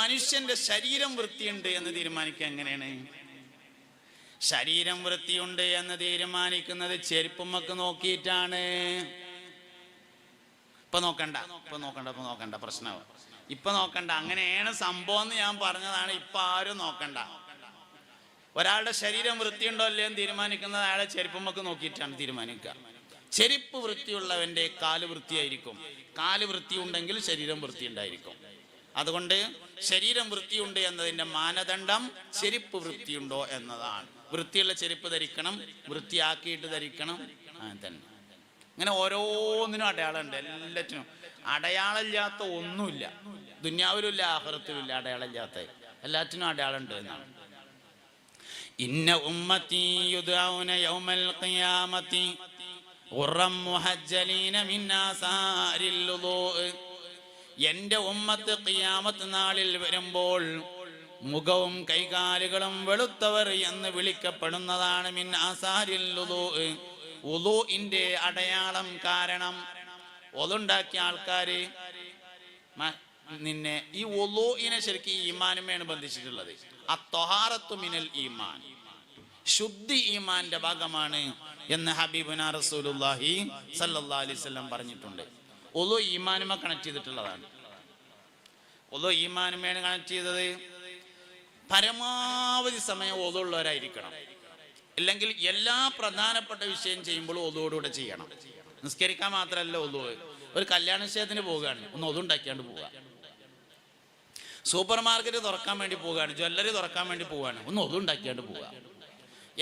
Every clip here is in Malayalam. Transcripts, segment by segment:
മനുഷ്യന്റെ ശരീരം വൃത്തിയുണ്ട് എന്ന് തീരുമാനിക്കുക എങ്ങനെയാണ്? ശരീരം വൃത്തിയുണ്ട് എന്ന് തീരുമാനിക്കുന്നത് ചെരുപ്പുമ്മക്ക് നോക്കിയിട്ടാണ്. ഇപ്പൊ നോക്കണ്ട പ്രശ്നമാവും. ഇപ്പൊ നോക്കണ്ട, അങ്ങനെയാണ് സംഭവം എന്ന് ഞാൻ പറഞ്ഞതാണ്. ഇപ്പൊ ആരും നോക്കണ്ട. ഒരാളുടെ ശരീരം വൃത്തിയുണ്ടോ അല്ലയോ എന്ന് തീരുമാനിക്കുന്നത് അയാളെ ചെരുപ്പുമ്മക്ക് നോക്കിയിട്ടാണ് തീരുമാനിക്കുക. ചെരുപ്പ് വൃത്തിയുള്ളവന്റെ കാല് വൃത്തിയായിരിക്കും. കാല് വൃത്തിയുണ്ടെങ്കിൽ ശരീരം വൃത്തി ഉണ്ടായിരിക്കും. അതുകൊണ്ട് ശരീരം വൃത്തിയുണ്ട് എന്നതിന്റെ മാനദണ്ഡം ചെരുപ്പ് വൃത്തിയുണ്ടോ എന്നതാണ്. വൃത്തിയുള്ള ചെരുപ്പ് ധരിക്കണം, വൃത്തിയാക്കിയിട്ട് ധരിക്കണം. അങ്ങനെ തന്നെ. ഇങ്ങനെ ഓരോന്നിനും അടയാളമുണ്ട്. എല്ലാറ്റിനും അടയാളമില്ലാത്ത ഒന്നുമില്ല. ദുന്യാവിലും ഇല്ല, ആഖിറത്തിലും ഇല്ല അടയാളമില്ലാത്ത. എല്ലാറ്റിനും അടയാളമുണ്ട് എന്നാണ്. ഇന്ന ഉമ്മത്തി യുദ്ഔന യൗമൽ ഖിയാമത്തി ഖുറം മുഹജ്ജലീന മിൻ ആസാരിൽ വുളൂ. എൻ്റെ ഉമ്മത്ത് ഖിയാമത്ത് നാളിൽ വരുമ്പോൾ മുഖവും കൈകാലുകളും വെളുത്തവർ എന്ന് വിളിക്കപ്പെടുന്നതാണ്. മിൻ ആസാരിൽ വുളൂ, വുളൂഇന്റെ അടയാളം. കാരണം ഒതുണ്ടാക്കിയ ആൾക്കാര് നിന്നെ ഈ വുളൂഇനെ ശരിക്കും ഈമാനുമേണ് ബന്ധിച്ചിട്ടുള്ളത്. അത്വഹാറത്തു മിനൽ ഈമാൻ, ശുദ്ധി ഈമാന്റെ ഭാഗമാണ് എന്ന് ഹബീബുനാ റസൂലുള്ളാഹി സല്ലല്ലാഹു അലൈഹി വസല്ലം പറഞ്ഞിട്ടുണ്ട്. വുളൂ ഈമാനുമ കണക്ട് ചെയ്തിട്ടുള്ളതാണ്. വുളൂ ഈമാനുമേണ് കണക്ട് ചെയ്തത്. പരമാവധി സമയം വുളൂഉള്ളവരായിരിക്കണം. അല്ലെങ്കിൽ എല്ലാ പ്രധാനപ്പെട്ട വിഷയം ചെയ്യുമ്പോൾ വുളൂയോടുകൂടെ ചെയ്യണം. നിസ്കരിക്കാൻ മാത്രമല്ല വുളൂ. ഒരു കല്യാണ നിശ്ചയത്തിന് പോവുകയാണ്, ഒന്ന് ഒതുണ്ടാക്കിയാണ്ട് പോവുക. സൂപ്പർ മാർക്കറ്റ് തുറക്കാൻ വേണ്ടി പോവുകയാണ്, ജ്വല്ലറി തുറക്കാൻ വേണ്ടി പോവുകയാണ്, ഒന്ന് ഒതുണ്ടാക്കിയാണ്ട് പോവുക.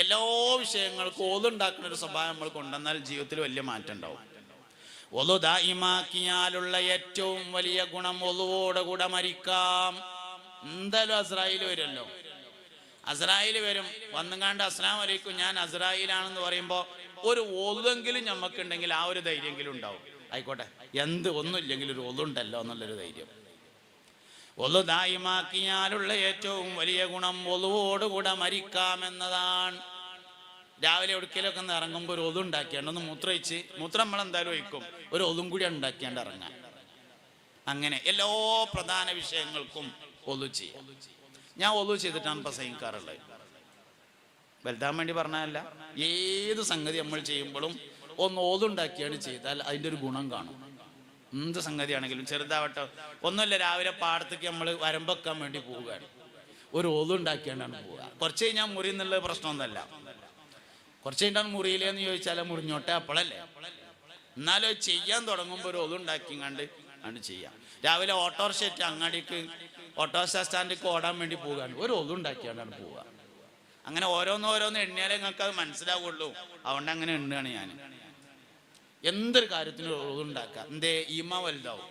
എല്ലാ വിഷയങ്ങൾക്കും ഒതുണ്ടാക്കുന്ന ഒരു സ്വഭാവം നമ്മൾ കൊണ്ടുവന്നാൽ ജീവിതത്തിൽ വലിയ മാറ്റം ഉണ്ടാവും. ഒതു ദായിമാക്കിയാലുള്ള ഏറ്റവും വലിയ ഗുണം ഒതുവോടെ കൂടെ മരിക്കാം. എന്തായാലും അസ്രായേൽ വരുമല്ലോ. അസ്രായേൽ വരും. വന്നുകാണ്ട് അസ്സലാമു അലൈക്കും ഞാൻ അസ്രായേലാണെന്ന് പറയുമ്പോൾ ഒരു ഒതെങ്കിലും ഞമ്മക്കുണ്ടെങ്കിൽ ആ ഒരു ധൈര്യമെങ്കിലും ഉണ്ടാവും. ആയിക്കോട്ടെ, ഒന്നുമില്ലെങ്കിൽ ഒരു ഒതുണ്ടല്ലോ എന്നുള്ളൊരു ധൈര്യം. ഒതു ദായിമാക്കിയാലുള്ള ഏറ്റവും വലിയ ഗുണം ഒതുവോടുകൂടെ മരിക്കാമെന്നതാണ്. രാവിലെ ഒടുക്കലൊക്കെ ഒന്ന് ഇറങ്ങുമ്പോൾ ഒരു ഒതു ഉണ്ടാക്കിയാണ്ട് ഒന്ന് മൂത്രം നമ്മളെന്തായാലും ഒഴിക്കും, ഒരു ഒതും കൂടി ഉണ്ടാക്കിയാണ്ട് ഇറങ്ങാൻ. അങ്ങനെ എല്ലാ പ്രധാന വിഷയങ്ങൾക്കും ഒതു ചെയ്യാം. ഞാൻ ഒതു ചെയ്തിട്ടാണ് പ്രസംഗിക്കാറുള്ളത്. വലുതാൻ വേണ്ടി പറഞ്ഞതല്ല. ഏത് സംഗതി നമ്മൾ ചെയ്യുമ്പോഴും ഒന്ന് ഒതുണ്ടാക്കിയാണ് ചെയ്താൽ അതിൻ്റെ ഒരു ഗുണം കാണും. എന്ത് സംഗതിയാണെങ്കിലും ചെറുതാവട്ടെ. ഒന്നുമില്ല, രാവിലെ പാടത്തേക്ക് നമ്മൾ വരമ്പെക്കാൻ വേണ്ടി പോവുകയാണ്, ഒരു ഒതുണ്ടാക്കിയാണ്ടാണ് പോവുക. കുറച്ച് കഴിഞ്ഞാൽ മുറി എന്നുള്ള പ്രശ്നമൊന്നുമല്ല. കുറച്ച് കഴിഞ്ഞാൽ മുറിയിലേന്ന് ചോദിച്ചാൽ മുറിഞ്ഞോട്ടെ അപ്പോഴല്ലേ. എന്നാലും ചെയ്യാൻ തുടങ്ങുമ്പോൾ ഒരു ഒതുണ്ടാക്കി കണ്ട് ചെയ്യാം. രാവിലെ ഓട്ടോറിക്ഷ അങ്ങാടിക്ക് ഓട്ടോറിക്ഷ സ്റ്റാൻഡിലേക്ക് ഓടാൻ വേണ്ടി പോവുകയാണ്, ഒരു ഒതുണ്ടാക്കിയാണ്ടാണ് പോവുക. അങ്ങനെ ഓരോന്നോരോന്ന് എണ്ണിയാലേ നിങ്ങൾക്ക് അത് മനസ്സിലാവുള്ളൂ. അതുകൊണ്ട് അങ്ങനെ എണ്ണുകയാണ് ഞാൻ. എന്തൊരു കാര്യത്തിനും ഒതുണ്ടാക്കാം. എന്തേ? ഈമാൻ വലുതാവും.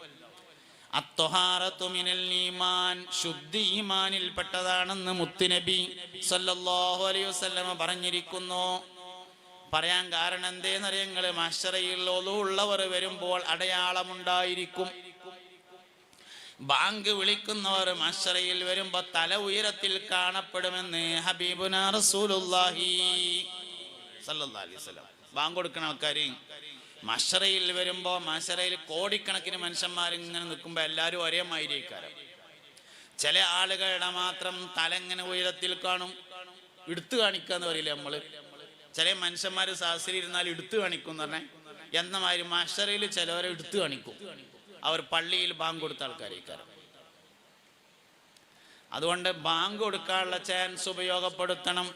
അത്വഹാറത്തു മിനൽ ഈമാൻ, ശുദ്ധി ഈമാനിൽ പെട്ടതാണെന്ന് മുത്തുനബി സല്ലല്ലാഹു അലൈഹി വസല്ലം പറഞ്ഞിരിക്കുന്നു. പറയാൻ കാരണം എന്തേന്നറിയാം? നിങ്ങൾ മഹ്ശറയിൽ ഒളുവുള്ളവർ വരുമ്പോൾ അടയാളമുണ്ടായിരിക്കും. ബാങ്ക് വിളിക്കുന്നവർ മഹ്ശറയിൽ വരുമ്പോ തല ഉയരത്തിൽ കാണപ്പെടുമെന്ന് ഹബീബുനാ റസൂലുള്ളാഹി സല്ലല്ലാഹു അലൈഹി വസല്ലം. ബാങ്ക് കൊടുക്കുന്ന ആൾക്കാര് മഹ്ശറയിൽ വരുമ്പോ, മഹ്ശറയിൽ കോടിക്കണക്കിന് മനുഷ്യന്മാരിങ്ങനെ നിൽക്കുമ്പോ എല്ലാവരും ഒരേ മാതിരിക്കാരം. ചില ആളുകളുടെ മാത്രം തല ഇങ്ങനെ ഉയരത്തിൽ കാണും. എടുത്തു കാണിക്കാന്ന് പറയില്ലേ നമ്മള്. ചില മനുഷ്യന്മാര് സാഹസിലിരുന്നാൽ എടുത്തു കാണിക്കും എന്ന് പറഞ്ഞാൽ എന്ന മാതിരി മഹ്ശറയിൽ ചിലവരെ എടുത്തു കാണിക്കും. അവർ പള്ളിയിൽ ബാങ്ക് കൊടുത്ത ആൾക്കാരേക്കാരം. അതുകൊണ്ട് ബാങ്ക് കൊടുക്കാനുള്ള ചാൻസ് ഉപയോഗപ്പെടുത്തണം.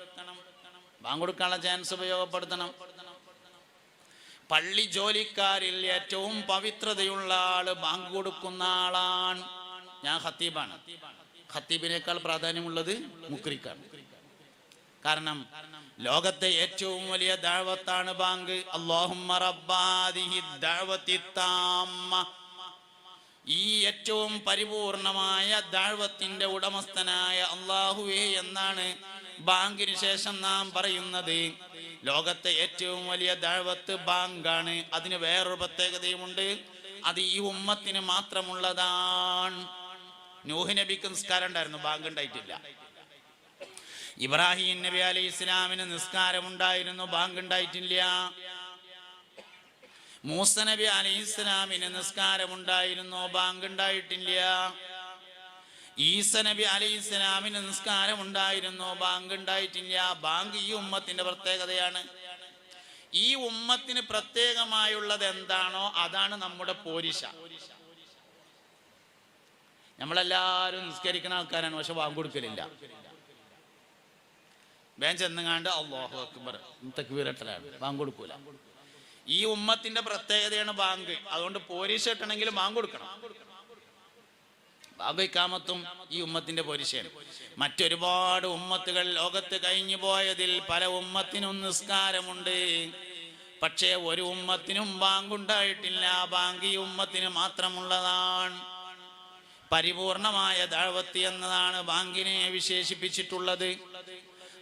പള്ളി ജോലിക്കാരിൽ ഏറ്റവും പവിത്രതയുള്ള ആള് ബാങ്ക് കൊടുക്കുന്ന ആളാണ്. ഞാൻ ഖത്തീബാണ്. ഖത്തീബിനേക്കാൾ പ്രാധാന്യമുള്ളത് മുക്രിക്കാണ്. കാരണം ലോകത്തെ ഏറ്റവും വലിയ ദഅവത്താണ് ബാങ്ക്. അല്ലാഹുമ്മ റബ്ബാദിഹി ദഅവതി താമ്മ. ഈ ഏറ്റവും പരിപൂർണമായ ദഅവത്തിന്റെ ഉടമസ്ഥനായ അല്ലാഹുവേ എന്നാണ് ബാങ്കിന് ശേഷം നാം പറയുന്നത്. ലോകത്തെ ഏറ്റവും വലിയ ദഅവത്ത് ബാങ്കാണ്. അതിന് വേറൊരു പ്രത്യേകതയുമുണ്ട്. അത് ഈ ഉമ്മത്തിന് മാത്രമുള്ളതാണ്. നൂഹ് നബിക്ക് നിസ്കാരം ഉണ്ടായിരുന്നു, ബാങ്ക് ഉണ്ടായിട്ടില്ല. ഇബ്രാഹിം നബി അലൈഹി ഇസ്ലാമിന് നിസ്കാരം ഉണ്ടായിരുന്നു, ബാങ്ക് ഉണ്ടായിട്ടില്ല. മൂസ നബി അലൈഹി ഇസ്ലാമിന് നിസ്കാരം ഉണ്ടായിരുന്നു, ബാങ്ക് ഉണ്ടായിട്ടില്ല. ഈസ നബി അലൈഹിസ്സലാമിന് നിസ്കാരം ഉണ്ടായിരുന്നു, ബാങ്ക് ഉണ്ടായിട്ടില്ല. ബാങ്ക് ഈ ഉമ്മത്തിന്റെ പ്രത്യേകതയാണ്. ഈ ഉമ്മത്തിന് പ്രത്യേകമായുള്ളത് എന്താണോ അതാണ് നമ്മുടെ പോരിശ. നമ്മളെല്ലാവരും നിസ്കരിക്കുന്ന ആൾക്കാരാണ്, പക്ഷെ ബാങ്ക് കൊടുക്കലില്ല. ബേഞ്ച് എന്നുങ്ങാണ്ട് അല്ലാഹു അക്ബർ തക്ബീറട്ടലാണ്, ബാങ്ക് കൊടുക്കൂല. ഈ ഉമ്മത്തിന്റെ പ്രത്യേകതയാണ് ബാങ്ക്. അതുകൊണ്ട് പോരിശ കിട്ടണമെങ്കിൽ ബാങ്ക് കൊടുക്കണം. ബാങ്ക് ഇഖാമത്തും ഈ ഉമ്മത്തിന്റെ പോരിശയാണ്. മറ്റൊരുപാട് ഉമ്മത്തുകൾ ലോകത്ത് കഴിഞ്ഞു പോയതിൽ പല ഉമ്മത്തിനും നിസ്കാരമുണ്ട്, പക്ഷേ ഒരു ഉമ്മത്തിനും ബാങ്ക് ഉണ്ടായിട്ടില്ല. ബാങ്ക് ഈ ഉമ്മത്തിന് മാത്രമുള്ളതാണ്. പരിപൂർണമായ ദഅവത്ത് എന്നതാണ് ബാങ്കിനെ വിശേഷിപ്പിച്ചിട്ടുള്ളത്.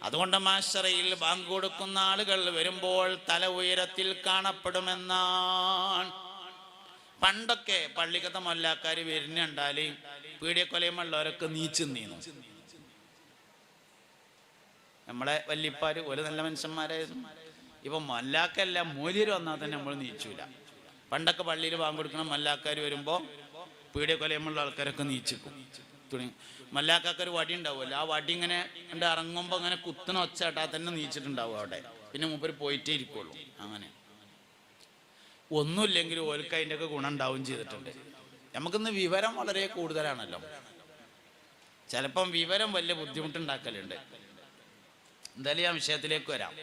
അതുകൊണ്ട് മാശറയിൽ ബാങ്ക് കൊടുക്കുന്ന ആളുകൾ വരുമ്പോൾ തല ഉയരത്തിൽ കാണപ്പെടുമെന്നാണ്. പണ്ടൊക്കെ പള്ളിക്കത്തെ മൊല്ലാക്കാർ വരുന്നുണ്ടാല് പീഡിയക്കൊലയുമുള്ളവരൊക്കെ നീന്നു. നമ്മളെ വല്യപ്പാര് ഒരു നല്ല മനുഷ്യന്മാരായിരുന്നു. ഇപ്പൊ മല്ലാക്കല്ല, മൂല്യര് വന്നാൽ തന്നെ നമ്മൾ നീച്ചൂല. പണ്ടൊക്കെ പള്ളിയിൽ ബാങ്ക് കൊടുക്കണം, മല്ലാക്കാർ വരുമ്പോ പീഡിയക്കൊലയുമുള്ള ആൾക്കാരൊക്കെ നീച്ചിക്കും. മല്ലാക്കൊരു വടി ഉണ്ടാവുമല്ലോ, ആ വടി ഇങ്ങനെ ഇറങ്ങുമ്പോ അങ്ങനെ കുത്തണ ഒച്ചാട്ടാ തന്നെ നീച്ചിട്ടുണ്ടാവും അവിടെ. പിന്നെ മൂപ്പര് പോയിട്ടേ ഇരിക്കുള്ളൂ. അങ്ങനെ ഒന്നുമില്ലെങ്കിലും ഓൽക്ക് അതിൻ്റെ ഒക്കെ ഗുണം ഉണ്ടാവും ചെയ്തിട്ടുണ്ട്. നമുക്കിന്ന് വിവരം വളരെ കൂടുതലാണല്ലോ, ചിലപ്പം വിവരം വലിയ ബുദ്ധിമുട്ടുണ്ടാക്കലുണ്ട്. എന്തായാലും ആ വിഷയത്തിലേക്ക് വരാം.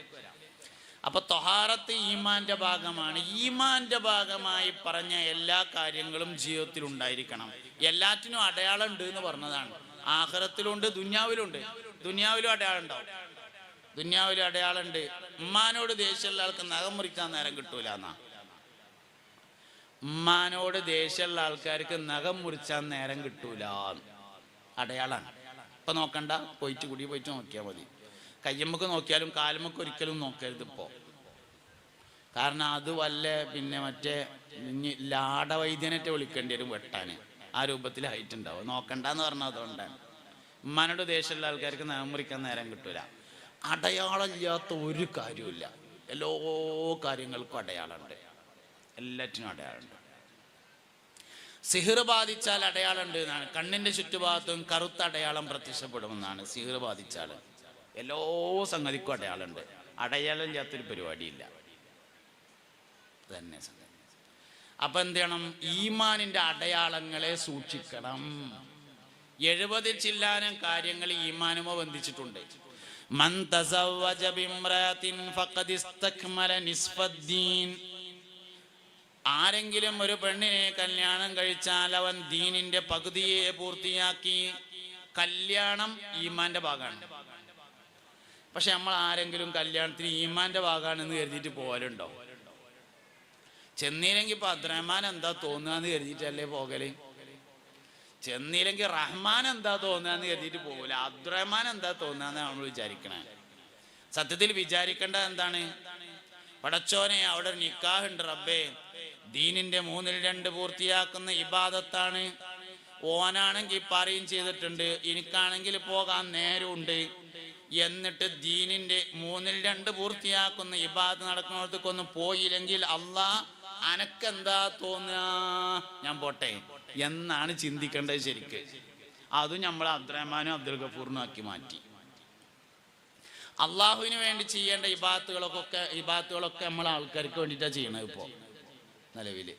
അപ്പൊ ത്വഹാറത്ത് ഈമാന്റെ ഭാഗമാണ്. ഈമാന്റെ ഭാഗമായി പറഞ്ഞ എല്ലാ കാര്യങ്ങളും ജീവിതത്തിൽ ഉണ്ടായിരിക്കണം. എല്ലാറ്റിനും അടയാളം ഉണ്ട് എന്ന് പറഞ്ഞതാണ്. ആഖിറത്തിലുണ്ട്, ദുന്യാവിലുണ്ട്. ദുന്യാവിലും അടയാളം ഉണ്ടാവും. ദുന്യാവിലും അടയാളം ഉണ്ട്. ഉമ്മാനോട് ദേഷ്യമുള്ള ആൾക്ക് നഖം മുറിക്കാൻ നേരം കിട്ടൂല എന്നാ. ഉമ്മാനോട് ദേഷ്യമുള്ള ആൾക്കാർക്ക് നഖം മുറിച്ചാൻ നേരം കിട്ടൂല, അടയാളാണ്. ഇപ്പൊ നോക്കണ്ട, പോയിട്ട് നോക്കിയാൽ മതി. കയ്യമ്മക്ക് നോക്കിയാലും കാലുമ്മക്ക് ഒരിക്കലും നോക്കരുത് ഇപ്പോ. കാരണം അത് വല്ല പിന്നെ മറ്റേ ലാടവൈദ്യനറ്റെ വിളിക്കേണ്ടി വരും വെട്ടാന്. ആ രൂപത്തിൽ ഹൈറ്റ് ഉണ്ടാവും. നോക്കണ്ടെന്ന് പറഞ്ഞാൽ അതുകൊണ്ടാണ്. ഉമ്മാനോട് ദേഷ്യമുള്ള ആൾക്കാർക്ക് നഖം മുറിക്കാൻ നേരം കിട്ടൂല. അടയാളം ഇല്ലാത്ത ഒരു കാര്യമില്ല. എല്ലാ കാര്യങ്ങൾക്കും അടയാളമുണ്ട്, എല്ലാറ്റിനും അടയാളമുണ്ട്. സിഹിർ ബാധിച്ചാൽ അടയാളമുണ്ട് എന്നാണ്. കണ്ണിന്റെ ചുറ്റുഭാഗത്തും കറുത്ത അടയാളം പ്രത്യക്ഷപ്പെടുമെന്നാണ്. സിഹിർ ബാധിച്ചാൽ എല്ലാ സംഗതിക്കും അടയാളമുണ്ട്. അടയാളം ഇല്ലാത്തൊരു പരിപാടിയില്ല തന്നെ. അപ്പൊ എന്ത് ചെയ്യണം? ഈമാനിന്റെ അടയാളങ്ങളെ സൂക്ഷിക്കണം. 70 ചില്ലാനം കാര്യങ്ങൾ ഈമാനുമോ ബന്ധിച്ചിട്ടുണ്ട്. മൻ തസവ്വജ ബിംറഅത്തിൻ ഫഖദ് ഇസ്തക്മല നിസ്ഫദ്ദീൻ. ആരെങ്കിലും ഒരു പെണ്ണിനെ കല്യാണം കഴിച്ചാൽ അവൻ ദീനിന്റെ പകുതിയെ പൂർത്തിയാക്കി. കല്യാണം ഈമാന്റെ ഭാഗമാണ്. പക്ഷെ നമ്മൾ ആരെങ്കിലും കല്യാണത്തിന് ഈമാന്റെ ഭാഗമാണെന്ന് കരുതിയിട്ട് പോകലുണ്ടോ? ചെന്നില്ലെങ്കിൽ ഇപ്പൊ അബ്ദുറഹ്മാൻ എന്താ തോന്നുകയെന്ന് കരുതിയിട്ടല്ലേ പോകല്. ചെന്നില്ലെങ്കിൽ റഹ്മാൻ എന്താ തോന്നുകയെന്ന് കരുതിയിട്ട് പോകൂല. അബ്ദുറഹ്മാൻ എന്താ തോന്നുകയെന്ന് നമ്മൾ വിചാരിക്കണേ. സത്യത്തിൽ വിചാരിക്കേണ്ടത് എന്താണ്? പടച്ചോനെ, അവിടെ നിക്കാഹ് ഉണ്ട് റബ്ബേ, ദീനിന്റെ 2/3 പൂർത്തിയാക്കുന്ന ഇബാദത്താണ്. ഓനാണെങ്കിൽ പറയും ചെയ്തിട്ടുണ്ട്, എനിക്കാണെങ്കിൽ പോകാൻ നേരമുണ്ട്. എന്നിട്ട് ദീനിന്റെ 2/3 പൂർത്തിയാക്കുന്ന ഇബാദത്ത് നടക്കുന്നിടത്തേക്കൊന്നും പോയില്ലെങ്കിൽ അള്ളാഹ് അനക്കെന്താ തോന്നുക, ഞാൻ പോട്ടെ എന്നാണ് ചിന്തിക്കേണ്ടത് ശരിക്ക്. അതും നമ്മൾ അബ്ദുറഹ്മാനും അബ്ദുൽ ഗഫൂറിനും ആക്കി മാറ്റി. അള്ളാഹുവിന് വേണ്ടി ചെയ്യേണ്ട ഇബാദത്തുകളൊക്കെ നമ്മൾ ആൾക്കാർക്ക് വേണ്ടിയിട്ടാണ് ചെയ്യണത്. ഇപ്പോൾ നിലവില്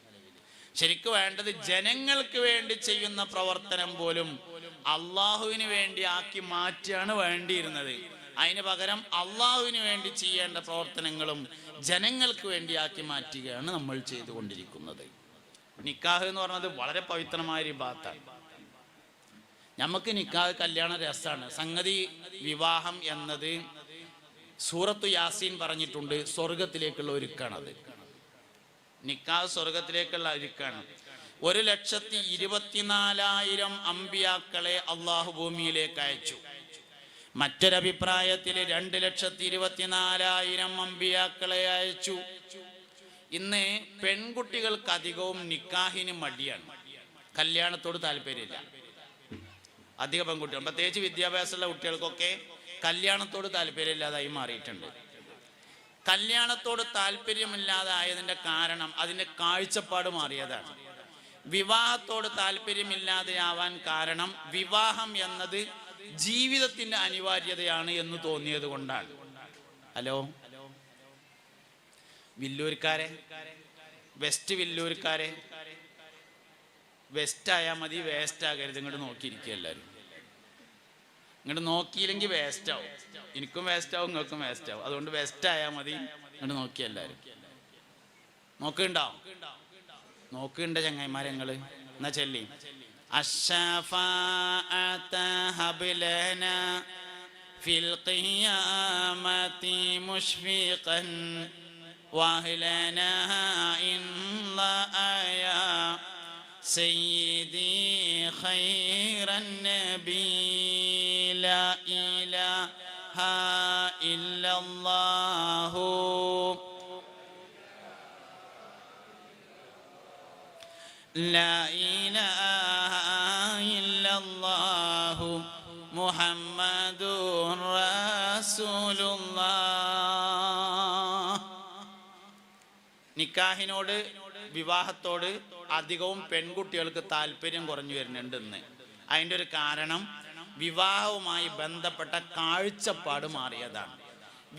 ശരിക്കും വേണ്ടത് ജനങ്ങൾക്ക് വേണ്ടി ചെയ്യുന്ന പ്രവർത്തനം പോലും അള്ളാഹുവിന് വേണ്ടി ആക്കി മാറ്റിയാണ് വേണ്ടിയിരുന്നത്. അതിന് പകരം അള്ളാഹുവിന് വേണ്ടി ചെയ്യേണ്ട പ്രവർത്തനങ്ങളും ജനങ്ങൾക്ക് വേണ്ടി ആക്കി മാറ്റുകയാണ് നമ്മൾ ചെയ്തുകൊണ്ടിരിക്കുന്നത്. നിക്കാഹ് എന്ന് പറഞ്ഞത് വളരെ പവിത്രമായ ഒരു ഇബാദത്താണ്. നമുക്ക് നിക്കാഹ് കല്യാണ രസമാണ്. സംഗതി വിവാഹം എന്നത് സൂറത്തു യാസീൻ പറഞ്ഞിട്ടുണ്ട്, സ്വർഗത്തിലേക്കുള്ള ഒരുക്കാണത്. നിക്കാഹ് സ്വർഗത്തിലേക്കുള്ള ഒരുക്കാണ്. 1,24,000 അമ്പിയാക്കളെ അള്ളാഹു ഭൂമിയിലേക്ക് അയച്ചു. മറ്റൊരഭിപ്രായത്തിൽ 2,24,000 അമ്പിയാക്കളെ അയച്ചു. ഇന്ന് പെൺകുട്ടികൾക്ക് അധികവും നിക്കാഹിന് മടിയാണ്, കല്യാണത്തോട് താല്പര്യമില്ല. അധിക പെൺകുട്ടികൾ, പ്രത്യേകിച്ച് വിദ്യാഭ്യാസമുള്ള കുട്ടികൾക്കൊക്കെ കല്യാണത്തോട് താല്പര്യമില്ലാതായി മാറിയിട്ടുണ്ട്. കല്യാണത്തോട് താല്പര്യമില്ലാതായതിൻ്റെ കാരണം അതിൻ്റെ കാഴ്ചപ്പാട് മാറിയതാണ്. വിവാഹത്തോട് താല്പര്യമില്ലാതെയാവാൻ കാരണം വിവാഹം എന്നത് ജീവിതത്തിന്റെ അനിവാര്യതയാണ് എന്ന് തോന്നിയത് കൊണ്ടാണ്. ഹലോ വില്ലൂർക്കാരെ, വെസ്റ്റ് വില്ലൂർക്കാരെ, വെസ്റ്റ് ആയാൽ മതി, വേസ്റ്റ് ആകരുത്. ഇങ്ങോട്ട് നോക്കിയിരിക്കുക എല്ലാവരും. ഇങ്ങോട്ട് നോക്കിയില്ലെങ്കിൽ വേസ്റ്റ് ആവും. എനിക്കും വേസ്റ്റ് ആവും, നിങ്ങൾക്കും വേസ്റ്റ് ആവും. അതുകൊണ്ട് വെസ്റ്റ് ആയാൽ മതി. ഇങ്ങോട്ട് നോക്കിയ എല്ലാവരും. നോക്കുന്നുണ്ടാവും, നോക്കുന്നുണ്ട് ചങ്ങായിമാരെ. നിങ്ങള് എന്നാ ചെല്ലി ഫിൽ ഖിയാമത്തി മുഷ്ഫിഖൻ വഹ്ലനാ ഇൻലായാ സയ്യിദി ഖൈറൻ നബി ലാ ഇലാഹ ഇല്ലല്ലാഹു ലാ ഇലാഹ ഇല്ലല്ലാഹു മുഹമ്മദുർ റസൂലുള്ളാഹ്. നിക്കാഹിനോട്, വിവാഹത്തോട് അധികവും പെൺകുട്ടികൾക്ക് താല്പര്യം കുറഞ്ഞു വരുന്നുണ്ട് ഇന്ന്. അതിൻ്റെ ഒരു കാരണം വിവാഹവുമായി ബന്ധപ്പെട്ട കാഴ്ചപ്പാട് മാറിയതാണ്.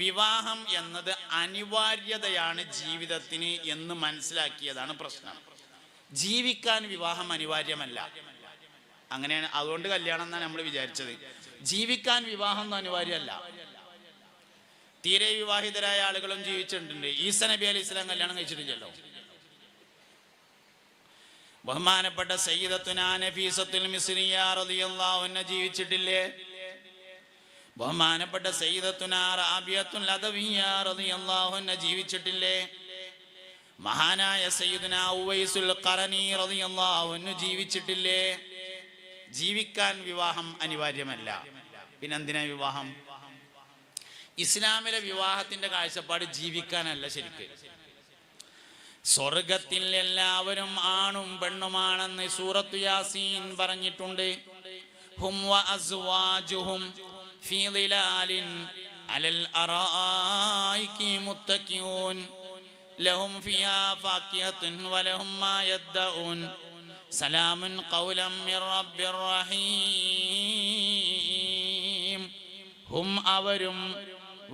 വിവാഹം എന്നത് അനിവാര്യതയാണ് ജീവിതത്തിന് എന്ന് മനസ്സിലാക്കിയതാണ് പ്രശ്നം. ജീവിക്കാൻ വിവാഹം അനിവാര്യമല്ല. അങ്ങനെയാണ്, അതുകൊണ്ട് കല്യാണം എന്നാണ് നമ്മൾ വിചാരിച്ചത്. ജീവിക്കാൻ വിവാഹം ഒന്നും അനിവാര്യമല്ല. തീരെ വിവാഹിതരായ ആളുകളും ജീവിച്ചിട്ടുണ്ട്. ഈസ നബി അലൈഹി സ്വലാം കല്യാണം കഴിച്ചിട്ടില്ലല്ലോ. ബഹുമാനപ്പെട്ട സയ്യിദത്തുനാ നഫീസത്തുൽ മിസ്രിയ റളിയല്ലാഹു അൻഹ ജീവിച്ചിട്ടില്ലേ? ബഹുമാനപ്പെട്ട സയ്യിദത്തുനാ റാബിയത്തുൽ അദവിയ്യ റളിയല്ലാഹു അൻഹ ജീവിച്ചിട്ടില്ലേ? മഹാനായ സയ്യിദുനാ ഉവൈസുൽ ഖറനി റളിയല്ലാഹു അൻഹു ജീവിച്ചിട്ടില്ലേ? ജീവിക്കാൻ വിവാഹം അനിവാര്യമല്ല. പിന്നെന്തിനാ വിവാഹം? ഇസ്ലാമിലെ വിവാഹത്തിന്റെ കാഴ്ചപ്പാട് ജീവിക്കാനല്ല. ശരിക്ക് സ്വർഗത്തിൽ എല്ലാവരും ആണും പെണ്ണുമാണെന്ന് സൂറത്തു യാസീൻ പറഞ്ഞിട്ടുണ്ട്. ഹും വ അസ്വാജുഹും ഫീ ളിലാലിൻ അലൽ അറായികി മുത്തഖിഊൻ ലഹും ഫിഹാ ഫാകിഹത്തുൻ വലഹും മാ യദ്ദഊൻ സലാമുൻ ഖൗലൻ മിർ റബ്ബിർ റഹീം. ഹും അവരും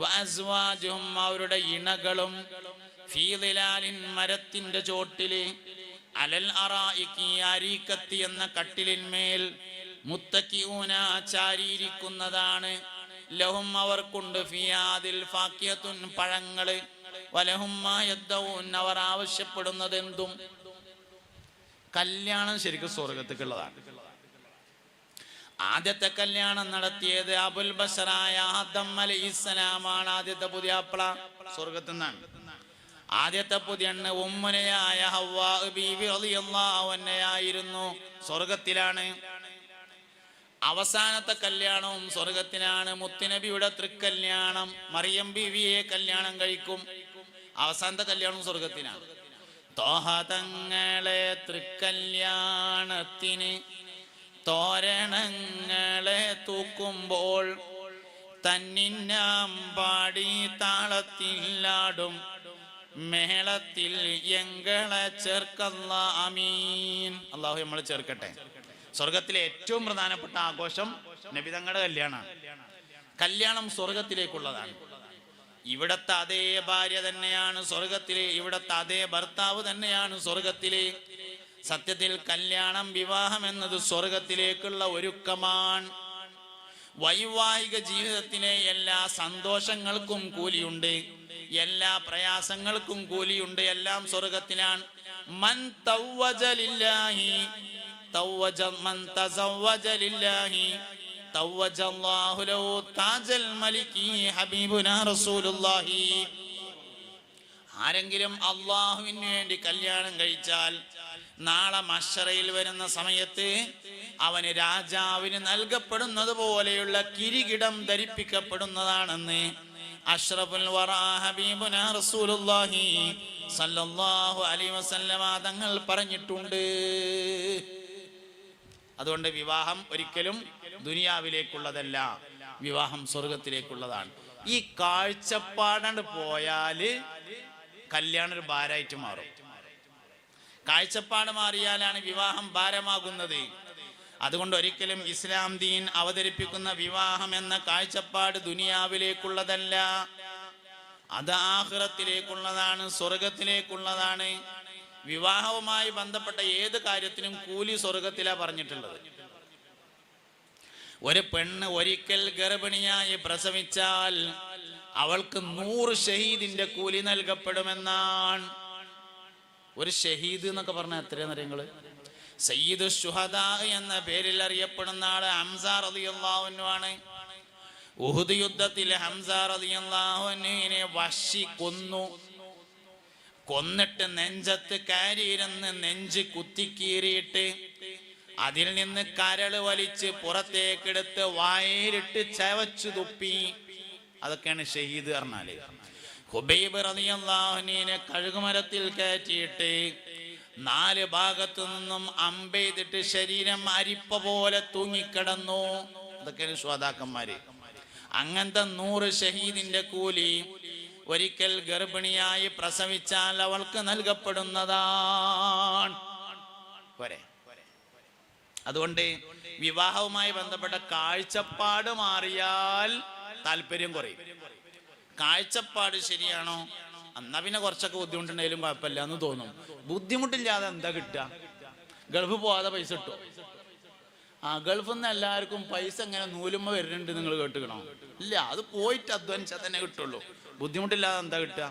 വ അസ്വാജുഹും അവരുടെ ഇണകളും ഫീ ളിലാലിൻ മരത്തിന്റെ ചോട്ടില് അലൽ അറായികി അരീക്കത്തി എന്ന കട്ടിലിന്മേൽ മുത്തഖിഊന ചാരിയിരിക്കുന്നതാണ്. ലഹും അവർക്കുണ്ട് ഫിയാദിൽ ഫാകിഹത്തുൻ പഴങ്ങള് വലഹും മാ യദ്ദഊൻ അവർ ആവശ്യപ്പെടുന്നത് എന്തും. കല്യാണം ശരിക്കും സ്വർഗത്തേക്കുള്ളതാണ്. ആദ്യത്തെ കല്യാണം നടത്തിയത് അബുൽ ബശറായ ആദം അലൈഹിസ്സലാമാണ്. ആദ്യത്തെ പുതിയാപ്ല സ്വർഗത്തിൽ നിന്നാണ്. ആദ്യത്തെ പുതിയണ്ണ് ഉമ്മുനയായ ഹവ്വാ ബീവി റളിയല്ലാഹു അൻഹയായിരുന്നു, സ്വർഗത്തിലാണ്. അവസാനത്തെ കല്യാണവും സ്വർഗത്തിലാണ്. മുത്തുനബിയുടെ തൃക്കല്യാണം, മറിയം ബീവിയെ കല്യാണം കഴിക്കും. അവസാനത്തെ കല്യാണവും സ്വർഗത്തിനാണ്. ത്വാഹ തങ്ങളെ തൃക്കല്യാണത്തിന് തോരണങ്ങളെ തൂക്കുമ്പോൾ തന്നിന്നാം പാടി താളത്തിലാടും മേളത്തിൽ എങ്ങളെ ചേർക്കല്ല അമീൻ. അള്ളാഹു നമ്മളെ ചേർക്കട്ടെ. സ്വർഗത്തിലെ ഏറ്റവും പ്രധാനപ്പെട്ട ആഘോഷം നബിതങ്ങളുടെ കല്യാണമാണ്. കല്യാണം സ്വർഗത്തിലേക്കുള്ളതാണ്. ഇവിടത്തെ അതേ ഭാര്യ തന്നെയാണ് സ്വർഗത്തിലെ, ഇവിടത്തെ അതേ ഭർത്താവ് തന്നെയാണ് സ്വർഗത്തിലെ. സത്യത്തിൽ കല്യാണം, വിവാഹം എന്നത് സ്വർഗത്തിലേക്കുള്ള ഒരുക്കമാണ്. വൈവാഹിക ജീവിതത്തിലെ എല്ലാ സന്തോഷങ്ങൾക്കും കൂലിയുണ്ട്, എല്ലാ പ്രയാസങ്ങൾക്കും കൂലിയുണ്ട്. എല്ലാം സ്വർഗത്തിലാണ്. മൻ തവ്വജ ലില്ലാഹി തവ്വജ മൻ തസവ്വജ ലില്ലാഹി തവ്വജല്ലാഹു ലഹു താജൽ മലികി ഹബീബുനാ റസൂലുള്ളാഹി. ആരെങ്കിലും അല്ലാഹുവിന് വേണ്ടി കല്യാണം കഴിച്ചാൽ നാളെ മഹ്ശറയിൽ വരുന്ന സമയത്ത് അവന് രാജാവിന് നൽകപ്പെടുന്നത് പോലെയുള്ള കിരീടം ധരിപ്പിക്കപ്പെടുന്നതാണെന്ന് അഷ്റഫുൽ വറാ ഹബീബുനാ റസൂലുള്ളാഹി സല്ലല്ലാഹു അലൈഹി വസല്ലമ തങ്ങൾ പറഞ്ഞിട്ടുണ്ട്. അതുകൊണ്ട് വിവാഹം ഒരിക്കലും ദുനിയാവിലേക്കുള്ളതല്ല, വിവാഹം സ്വർഗത്തിലേക്കുള്ളതാണ്. ഈ കാഴ്ചപ്പാടാണ്ട് പോയാല് കല്യാണം ഒരു ഭാരമായിട്ട് മാറും. കാഴ്ചപ്പാട് മാറിയാലാണ് വിവാഹം ഭാരമാകുന്നത്. അതുകൊണ്ട് ഒരിക്കലും ഇസ്ലാം ദീൻ അവതരിപ്പിക്കുന്ന വിവാഹം എന്ന കാഴ്ചപ്പാട് ദുനിയാവിലേക്കുള്ളതല്ല, അത് ആഖിറത്തിലേക്കുള്ളതാണ്, സ്വർഗത്തിലേക്കുള്ളതാണ്. വിവാഹവുമായി ബന്ധപ്പെട്ട ഏത് കാര്യത്തിനും കൂലി സ്വർഗത്തിലാ പറഞ്ഞിട്ടുള്ളത്. ഒരു പെണ്ണ് ഒരിക്കൽ ഗർഭിണിയായി പ്രസവിച്ചാൽ അവൾക്ക് 100 ഷഹീദിന്റെ കൂലി നൽകപ്പെടുമെന്നാണ്. ഒരു ഷഹീദ് എന്നൊക്കെ പറഞ്ഞാൽ എത്രയാണെന്ന് അറിയങ്ങള്? സയ്യിദു ശുഹദാ എന്ന പേരിൽ അറിയപ്പെടുന്ന ആള് ഹംസ റളിയല്ലാഹു അൻഹു ആണ്. ഉഹുദ് യുദ്ധത്തിൽ ഹംസ റളിയല്ലാഹു അൻഹുവിനെ വഹ്ശി കൊന്നിട്ട് നെഞ്ചത്ത് കാരിയിരുന്ന് നെഞ്ച് കുത്തിക്കീറിയിട്ട് അതിൽ നിന്ന് കരള് വലിച്ച് പുറത്തേക്കെടുത്ത് വായിലിട്ട് ചവച്ചു തുപ്പി. അതൊക്കെയാണ് ഷഹീദ് പറഞ്ഞാല്. ഹുബൈബ് റളിയല്ലാഹു അൻഹുവിനെ കഴുകുമരത്തിൽ കയറ്റിയിട്ട് 4 ഭാഗത്തു നിന്നും അമ്പെയ്തിട്ട് ശരീരം അരിപ്പ പോലെ തൂങ്ങിക്കിടന്നു. അതൊക്കെയാണ് ശ്വാതാക്കന്മാര്. അങ്ങനത്തെ 100 ഷഹീദിന്റെ കൂലി ഒരിക്കൽ ഗർഭിണിയായി പ്രസവിച്ചാൽ അവൾക്ക് നൽകപ്പെടുന്നതാണ്. പോരെ? അതുകൊണ്ട് വിവാഹവുമായി ബന്ധപ്പെട്ട കാഴ്ചപ്പാട് മാറിയാൽ താല്പര്യം കുറയും. കാഴ്ചപ്പാട് ശരിയാണോ, എന്നാ പിന്നെ കുറച്ചൊക്കെ ബുദ്ധിമുട്ടുണ്ടെങ്കിലും കുഴപ്പമില്ല എന്ന് തോന്നും. ബുദ്ധിമുട്ടില്ലാതെ എന്താ കിട്ടുക? ഗൾഫ് പോവാതെ പൈസ കിട്ടുമോ? ഗൾഫിൽ നിന്ന് എല്ലാവർക്കും പൈസ ഇങ്ങനെ നൂലുമ്മ വരുന്നുണ്ട്, നിങ്ങൾ കേട്ടുക്കണോ? ഇല്ല, അത് പോയിട്ട് അധ്വാനിച്ചാൽ തന്നെ കിട്ടുള്ളൂ. ബുദ്ധിമുട്ടില്ലാതെ എന്താ കിട്ടുക?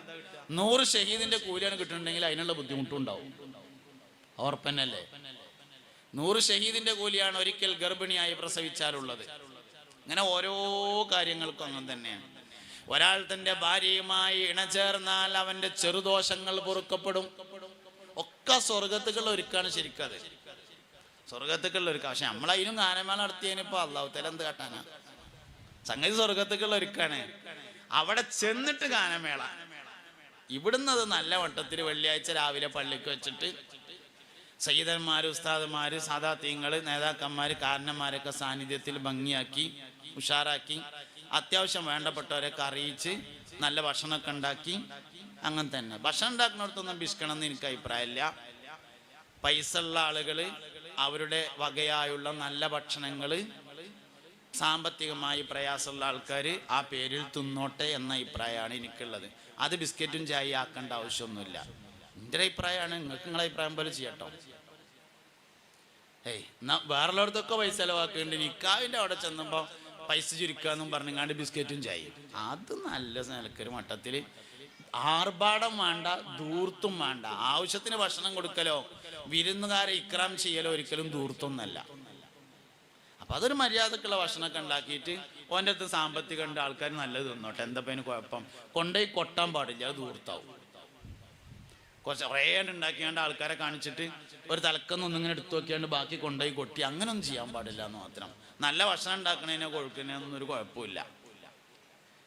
100 ഷഹീദിന്റെ കൂലിയാണ് കിട്ടുന്നുണ്ടെങ്കിൽ അതിനുള്ള ബുദ്ധിമുട്ടും ഉണ്ടാവും. ഉറപ്പന്നല്ലേ? 100 ഷഹീദിന്റെ കൂലിയാണ് ഒരിക്കൽ ഗർഭിണിയായി പ്രസവിച്ചാലുള്ളത്. ഇങ്ങനെ ഓരോ കാര്യങ്ങൾക്കും അങ്ങനെ തന്നെയാണ്. ഒരാൾ തന്റെ ഭാര്യയുമായി ഇണചേർന്നാൽ അവന്റെ ചെറുദോഷങ്ങൾ പൊറുക്കപ്പെടും. ഒക്കെ സ്വർഗത്തുക്കുള്ള ഒരുക്കാണ് ശരിക്കത്. സ്വർഗത്തുക്കുള്ള ഒരുക്ക. പക്ഷെ നമ്മളതിനും ഗാനമേള നടത്തിയതിനിപ്പോ അള്ളാഹു തആല എന്ത് കാട്ടാനാ? സംഗതി സ്വർഗത്തുക്കുള്ള ഒരുക്കാണ്. അവിടെ ചെന്നിട്ട് ഗാനമേള. ഇവിടുന്ന് അത് നല്ല വട്ടത്തിൽ വെള്ളിയാഴ്ച രാവിലെ പള്ളിക്ക് വെച്ചിട്ട് സയ്യിദന്മാര്, ഉസ്താദന്മാര്, സാദാത്യങ്ങള്, നേതാക്കന്മാര്, കാരണന്മാരൊക്കെ സാന്നിധ്യത്തിൽ ഭംഗിയാക്കി ഉഷാറാക്കി അത്യാവശ്യം വേണ്ടപ്പെട്ടവരൊക്കെ അറിയിച്ച് നല്ല ഭക്ഷണമൊക്കെ ഉണ്ടാക്കി. അങ്ങനെ തന്നെ ഭക്ഷണം ഉണ്ടാക്കുന്നിടത്തൊന്നും പിശുക്കണം എന്ന് എനിക്ക് അഭിപ്രായമില്ല. പൈസ ഉള്ള ആളുകൾ അവരുടെ വകയായുള്ള നല്ല ഭക്ഷണങ്ങൾ സാമ്പത്തികമായി പ്രയാസമുള്ള ആൾക്കാർ ആ പേരിൽ തിന്നോട്ടെ എന്ന അഭിപ്രായമാണ് എനിക്കുള്ളത്. അത് ബിസ്ക്കറ്റും ചായ ആക്കേണ്ട ആവശ്യമൊന്നുമില്ല. എൻ്റെ അഭിപ്രായമാണ്. നിങ്ങൾക്ക് നിങ്ങളുടെ അഭിപ്രായം പോലെ ചെയ്യട്ടോ. വേറുള്ളവർക്കൊക്കെ പൈസ ചിലവാക്കുന്നുണ്ട്. നിക്കാവിൻ്റെ അവിടെ ചെന്നുമ്പോൾ പൈസ ചുരുക്കാന്നും പറഞ്ഞാണ്ട് ബിസ്ക്കറ്റും ചായയും. അത് നല്ല നിലക്കൊരു മട്ടത്തിൽ ആർഭാടം വേണ്ട, ധൂർത്തും വേണ്ട. ആവശ്യത്തിന് ഭക്ഷണം കൊടുക്കലോ വിരുന്നുകാരെ ഇക്രാം ചെയ്യലോ ഒരിക്കലും ധൂർത്തൊന്നല്ല. അപ്പൊ അതൊരു മര്യാദക്കുള്ള ഭക്ഷണമൊക്കെ ഉണ്ടാക്കിയിട്ട് ഓൻ്റെ അടുത്ത് സാമ്പത്തികം ഉണ്ട്, ആൾക്കാർ നല്ലത് തിന്നോട്ടെ, എന്താ അതിന് കുഴപ്പം? കൊണ്ടുപോയി കൊട്ടാൻ പാടില്ല, അത് ധൂർത്താവും. കുറച്ച് കുറേ ഉണ്ടാക്കിയാണ്ട് ആൾക്കാരെ കാണിച്ചിട്ട് ഒരു തലക്കൊന്നൊന്നിങ്ങനെ എടുത്തു നോക്കിയാണ്ട് ബാക്കി കൊണ്ടുപോയി കൊട്ടി അങ്ങനൊന്നും ചെയ്യാൻ പാടില്ല എന്ന് മാത്രം. നല്ല ഭക്ഷണം ഉണ്ടാക്കണതിനോ കൊഴുക്കുന്നതിനൊന്നും ഒരു കുഴപ്പമില്ല.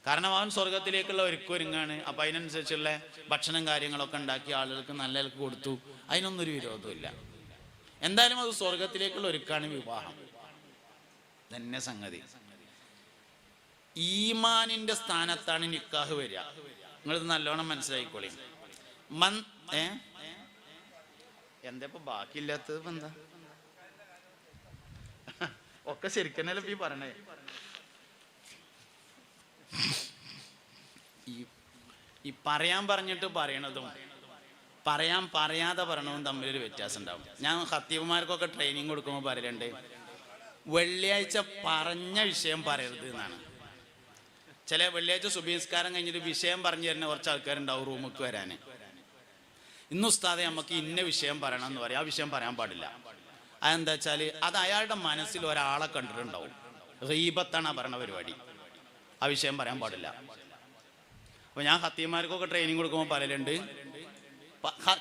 കാരണം അവൻ സ്വർഗത്തിലേക്കുള്ള ഒരുക്കഒരുങ്ങാണ്. അപ്പം അതിനനുസരിച്ചുള്ള ഭക്ഷണം കാര്യങ്ങളൊക്കെ ഉണ്ടാക്കി ആളുകൾക്ക് നല്ല നിലക്ക് കൊടുത്തു. അതിനൊന്നൊരു വിരോധമില്ല. എന്തായാലും അത് സ്വർഗത്തിലേക്കുള്ള ഒരുക്കാണ് വിവാഹം തന്നെ സംഗതി. ഈമാനിന്റെ സ്ഥാനത്താണ് നിക്കാഹ് വരിക. നിങ്ങളിത് നല്ലോണം മനസ്സിലായിക്കോളി. എന്താ ഇപ്പൊ ബാക്കിയില്ലാത്തത്? എന്താ ഒക്കെ ശരിക്കന്നല്ലേ ഈ പറയണേ? ഈ പറയാൻ പറഞ്ഞിട്ട് പറയണതും പറയാതെ പറയണതും തമ്മിലൊരു വ്യത്യാസം ഉണ്ടാവും. ഞാൻ ഖത്തീബുമാർക്കൊക്കെ ട്രെയിനിങ് കൊടുക്കുമ്പോൾ പറയലുണ്ട്, വെള്ളിയാഴ്ച പറഞ്ഞ വിഷയം പറയരുത് എന്നാണ്. ചില വെള്ളിയാഴ്ച സുബഹിസ്കാരം കഴിഞ്ഞിട്ട് വിഷയം പറഞ്ഞു തരുന്ന കുറച്ച് ആൾക്കാരുണ്ടാവും റൂമിക്ക് വരാൻ. ഇന്ന് ഉസ്താദെ നമുക്ക് ഇന്ന വിഷയം പറയണം എന്ന് പറയും. ആ വിഷയം പറയാൻ പാടില്ല. അതെന്താ വെച്ചാൽ അത് അയാളുടെ മനസ്സിൽ ഒരാളെ കണ്ടിട്ടുണ്ടാവും. ഗീബത്താണ് ആ ഭരണ പരിപാടി. ആ വിഷയം പറയാൻ പാടില്ല. അപ്പൊ ഞാൻ ഖത്തീബുമാർക്കൊക്കെ ട്രെയിനിങ് കൊടുക്കുമ്പോൾ പറയലുണ്ട്,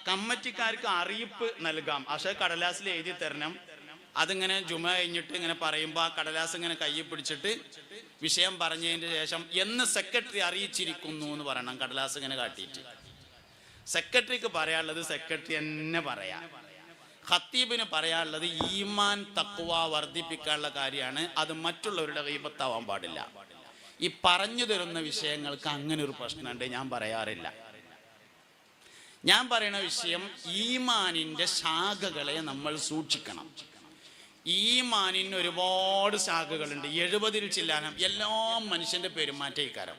കമ്മിറ്റിക്കാർക്ക് അറിയിപ്പ് നൽകാം, പക്ഷേ കടലാസിൽ എഴുതി തരണം. അതിങ്ങനെ ജുമ കഴിഞ്ഞിട്ട് ഇങ്ങനെ പറയുമ്പോൾ ആ കടലാസ് ഇങ്ങനെ കയ്യിൽ പിടിച്ചിട്ട് വിഷയം പറഞ്ഞതിന് ശേഷം എന്ന് സെക്രട്ടറി അറിയിച്ചിരിക്കുന്നു എന്ന് പറയണം. കടലാസ് ഇങ്ങനെ കാട്ടിയിട്ട് സെക്രട്ടറിക്ക് പറയാനുള്ളത് സെക്രട്ടറി തന്നെ പറയാം. ഖത്തീബിന് പറയാനുള്ളത് ഈമാൻ തഖ്വ വർദ്ധിപ്പിക്കാനുള്ള കാര്യമാണ്. അത് മറ്റുള്ളവരുടെ ഗീബത്താവാൻ പാടില്ല. ഈ പറഞ്ഞു തരുന്ന വിഷയങ്ങൾക്ക് അങ്ങനെ ഒരു പ്രശ്നമുണ്ട്, ഞാൻ പറയാറില്ല. ഞാൻ പറയുന്ന വിഷയം ഈമാനിൻ്റെ ശാഖകളെ നമ്മൾ സൂക്ഷിക്കണം. ഈമാനിന് ഒരുപാട് ശാഖകളുണ്ട്, 70-ൽ ചില്ലാനം. എല്ലാം മനുഷ്യൻ്റെ പെരുമാറ്റക്കാരം,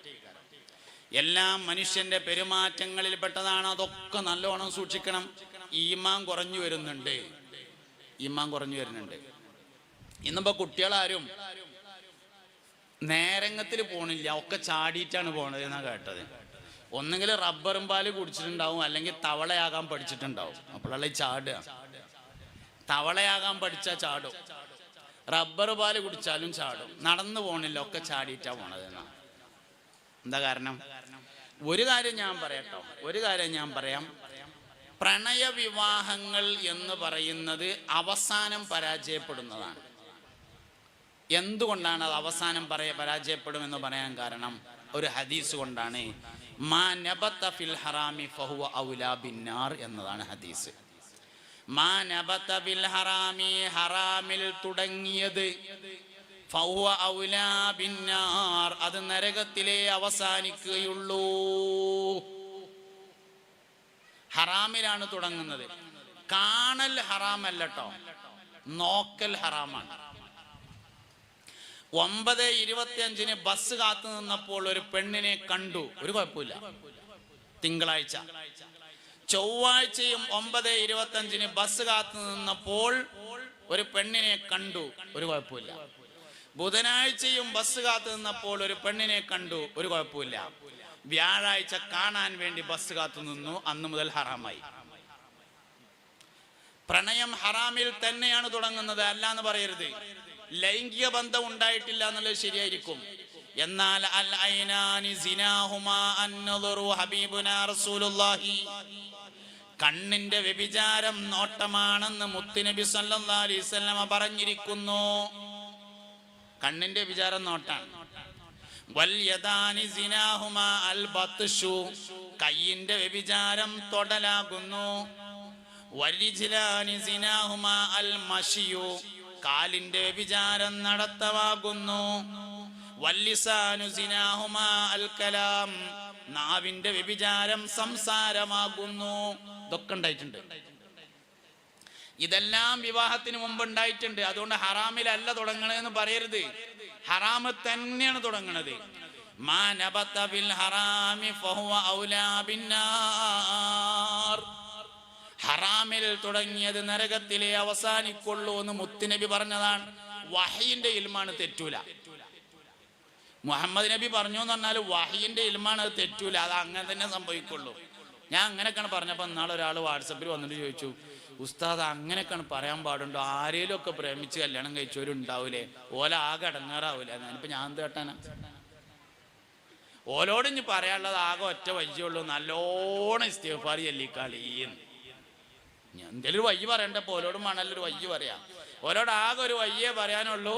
എല്ലാം മനുഷ്യൻ്റെ പെരുമാറ്റങ്ങളിൽ പെട്ടതാണ്. അതൊക്കെ നല്ലോണം സൂക്ഷിക്കണം. ഈമാൻ കുറഞ്ഞു വരുന്നുണ്ട്, ഈമാൻ കുറഞ്ഞു വരുന്നുണ്ട്. ഇന്നിപ്പോൾ കുട്ടികളാരും നേരങ്ങത്തിൽ പോണില്ല, ഒക്കെ ചാടിയിട്ടാണ് പോണത് എന്നാണ് കേട്ടത്. ഒന്നെങ്കിൽ റബ്ബറും പാല് കുടിച്ചിട്ടുണ്ടാവും, അല്ലെങ്കിൽ തവളയാകാൻ പഠിച്ചിട്ടുണ്ടാവും. അപ്പോഴല്ല ചാടുക. തവളയാകാൻ പഠിച്ചാൽ ചാടും, റബ്ബർ പാല് കുടിച്ചാലും ചാടും. നടന്നു പോണില്ല, ഒക്കെ ചാടിയിട്ടാണ് പോണത് എന്നാണ്. എന്താ കാരണം? ഒരു കാര്യം ഞാൻ പറയട്ടോ, ഒരു കാര്യം ഞാൻ പറയാം. പ്രണയവിവാഹങ്ങൾ എന്ന് പറയുന്നത് അവസാനം പരാജയപ്പെടുന്നതാണ്. എന്തുകൊണ്ടാണ് അത് അവസാനം പരാജയപ്പെടുമെന്ന് പറയാൻ കാരണം ഒരു ഹദീസ് കൊണ്ടാണ്. മാ നബത ഫിൽ ഹറാമി ഫഹുവ ഔലാ ബിന്നാർ എന്നതാണ് ഹദീസ്. മാ നബത ഫിൽ ഹറാമി, ഹറാമിൽ തുടങ്ങിയത്, ഫഹുവ ഔലാ ബിന്നാർ, അത് നരകത്തിലേ അവസാനിക്കുകയുള്ളൂ. ഹറാമിലാണ് തുടങ്ങുന്നത്. കാണൽ ഹറാമല്ലട്ടോ, നോക്കൽ ഹറാമാണ്. 9:25 ബസ് കാത്തു നിന്നപ്പോൾ ഒരു പെണ്ണിനെ കണ്ടു, ഒരു കുഴപ്പമില്ല. തിങ്കളാഴ്ച. ചൊവ്വാഴ്ചയും 9:25 ബസ് കാത്തു നിന്നപ്പോൾ ഒരു പെണ്ണിനെ കണ്ടു, ഒരു കുഴപ്പമില്ല. ബുധനാഴ്ചയും ബസ് കാത്തു നിന്നപ്പോൾ ഒരു പെണ്ണിനെ കണ്ടു, ഒരു കുഴപ്പമില്ല. വ്യാഴാഴ്ച കാണാൻ വേണ്ടി ബസ് കാത്തു നിന്നു, അന്ന് മുതൽ ഹറാമായി. പ്രണയം ഹറാമിൽ തന്നെയാണ് തുടങ്ങുന്നത്, അല്ല എന്ന് പറയരുത്. ലൈംഗിക ബന്ധം ഉണ്ടായിട്ടില്ല എന്നുള്ളത് ശരിയായിരിക്കും. എന്നാൽ അൽ ഐനാനി സിനാഹുമാ അന്നദറു ഹബീബുനാ റസൂലുള്ളാഹി, കണ്ണിന്റെ വ്യഭിചാരം നോട്ടമാണെന്ന് മുത്തുനബി സല്ലല്ലാഹു അലൈഹി വസല്ലമ പറഞ്ഞിരിക്കുന്നു. കണ്ണിന്റെ വ്യഭിചാരം നോട്ടാണ്. വൽ യദാനി സിനാഹുമാ അൽ ബത്ഷു, കയ്യിന്റെ വ്യഭിചാരം തൊടലാകുന്നു. വൽരിജ്ലാനി സിനാഹുമാ അൽ മശിയു, കാലിന്റെ വ്യഭിചാരം നടത്തമാകുന്നു. വല്ലിസാനു സിനാഹുമാ അൽ കലാം, നാവിന്റെ വ്യഭിചാരം സംസാരമാകുന്നു. ഇതൊക്കെ ഉണ്ടായിട്ടുണ്ട്. ഇതെല്ലാം വിവാഹത്തിന് മുമ്പ് ഉണ്ടായിട്ടുണ്ട്. അതുകൊണ്ട് ഹറാമിലല്ല തുടങ്ങണതെന്ന് പറയരുത്, ഹറാമ് തന്നെയാണ് തുടങ്ങണത്. മാ നബത ബിൽ ഹറാമി ഫഹുവ ഔലാ ബിന്നാർ, ഹറാമിൽ തുടങ്ങിയത് നരകത്തിലെ അവസാനിക്കുള്ളൂ എന്ന് മുത്തുനബി പറഞ്ഞതാണ്. വഹയിന്റെ ഇൽമാണ്, തെറ്റൂല. മുഹമ്മദ് നബി പറഞ്ഞു എന്ന് പറഞ്ഞാൽ വഹയിന്റെ ഇൽമാണ്, അത് തെറ്റൂല. അത് അങ്ങനെ തന്നെ സംഭവിക്കുള്ളൂ. ഞാൻ അങ്ങനെയൊക്കെയാണ് പറഞ്ഞപ്പോൾ ഇന്നാളെ ഒരാൾ വാട്സപ്പിൽ വന്നിട്ട് ചോദിച്ചു, ഉസ്താദ് അങ്ങനെയൊക്കെയാണ് പറയാൻ പാടുണ്ടോ? ആരേലും ഒക്കെ പ്രേമിച്ച് കല്യാണം കഴിച്ചവരുണ്ടാവൂലേ, ഓല ആകെ അടങ്ങാറാവൂലേ? ഞാനിപ്പോൾ ഞാൻ എന്ത് കേട്ടാനാ? ഓലോട് ഇനി പറയാനുള്ളത് ആകെ ഒറ്റ വയ്യുള്ളൂ, നല്ലോണം ഇസ്തിഗ്ഫാർ ചൊല്ലിക്കളീന്ന്. ഞാൻ എന്തെങ്കിലും ഒരു വയ്യ പറയണ്ടപ്പോ ഓലോടും വേണമല്ലോ ഒരു വയ്യ പറയാം. ഓലോട് ആകെ ഒരു വയ്യേ പറയാനുള്ളൂ,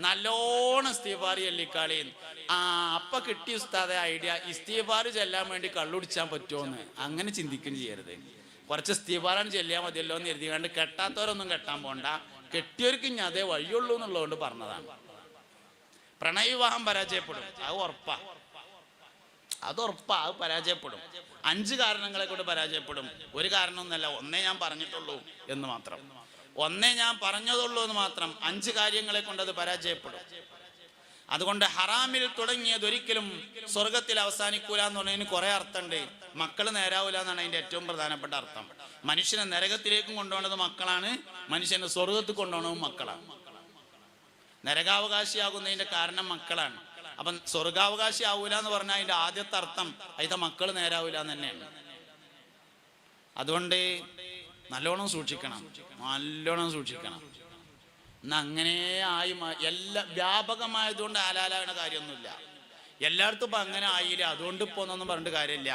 നല്ലോണം ഇസ്തിഗ്ഫാർ ചൊല്ലിക്കളീന്ന്. അപ്പൊ കിട്ടിയ ഉസ്താദെ ഐഡിയ, ഇസ്തിഗ്ഫാർ ചെല്ലാൻ വേണ്ടി കള്ളുടിച്ചാൻ പറ്റുമോന്ന് അങ്ങനെ ചിന്തിക്കുകയും ചെയ്യരുത്. കുറച്ച് ഇസ്തിഗ്ഫാറാണ് ചെല്ലിയാൽ മതിയല്ലോ എന്ന് എഴുതിക്കാണ്ട് കെട്ടാത്തവരൊന്നും കെട്ടാൻ പോണ്ട, കെട്ടിയവർക്ക് ഇനി അതേ വഴിയുള്ളൂ എന്നുള്ളതുകൊണ്ട് പറഞ്ഞതാണ്. പ്രണയവിവാഹം പരാജയപ്പെടും, അത് ഉറപ്പാ, അത് പരാജയപ്പെടും. 5 കാരണങ്ങളെ കൊണ്ട് പരാജയപ്പെടും. ഒരു കാരണമൊന്നല്ല, ഒന്നേ ഞാൻ പറഞ്ഞിട്ടുള്ളൂ എന്ന് മാത്രം, 5 കാര്യങ്ങളെ കൊണ്ട് അത് പരാജയപ്പെടും. അതുകൊണ്ട് ഹറാമിൽ തുടങ്ങിയത് ഒരിക്കലും സ്വർഗത്തിൽ അവസാനിക്കൂല എന്ന് പറഞ്ഞതിന് കുറെ അർത്ഥമുണ്ട്. മക്കൾ നേരാവൂല എന്നാണ് അതിന്റെ ഏറ്റവും പ്രധാനപ്പെട്ട അർത്ഥം. മനുഷ്യനെ നരകത്തിലേക്കും കൊണ്ടുപോകുന്നത് മക്കളാണ്, മനുഷ്യനെ സ്വർഗത്തിൽ കൊണ്ടുപോകുന്നതും മക്കളാണ്. നരകാവകാശിയാകുന്നതിന്റെ കാരണം മക്കളാണ്. അപ്പം സ്വർഗാവകാശി ആവൂല എന്ന് പറഞ്ഞാൽ അതിന്റെ ആദ്യത്തെ അർത്ഥം അതിന്റെ മക്കൾ നേരാവൂല എന്ന് തന്നെയാണ്. അതുകൊണ്ട് നല്ലോണം സൂക്ഷിക്കണം. എന്നാ അങ്ങനെ ആയി എല്ലാ വ്യാപകമായതുകൊണ്ട് ഹലാലാകുന്ന കാര്യമൊന്നുമില്ല. എല്ലായിടത്തും ഇപ്പം അങ്ങനെ ആയില്ല, അതുകൊണ്ട് ഇപ്പോൾ ഒന്നും പറഞ്ഞിട്ട് കാര്യമില്ല.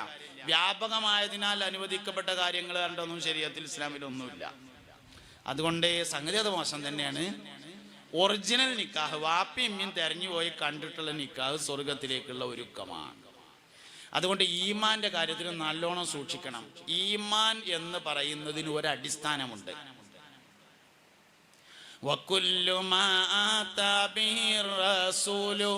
വ്യാപകമായതിനാൽ അനുവദിക്കപ്പെട്ട കാര്യങ്ങൾ കണ്ടൊന്നും ശരീഅത്തിൽ ഇസ്ലാമിലൊന്നുമില്ല. അതുകൊണ്ട് സംഗതി അത് മോശം തന്നെയാണ്. ഒറിജിനൽ നിക്കാഹ്, വാപ്പിയും ഉമ്മയും തെരഞ്ഞു പോയി കണ്ടിട്ടുള്ള നിക്കാഹ് സ്വർഗത്തിലേക്കുള്ള ഒരുക്കമാണ്. അതുകൊണ്ട് ഈമാന്റെ കാര്യത്തിൽ നല്ലോണം സൂക്ഷിക്കണം. ഈമാൻ എന്ന് പറയുന്നതിന് ഒരു അടിസ്ഥാനമുണ്ട്. വകുല്ലു മാ ആതാ ബിഹിർ റസൂലു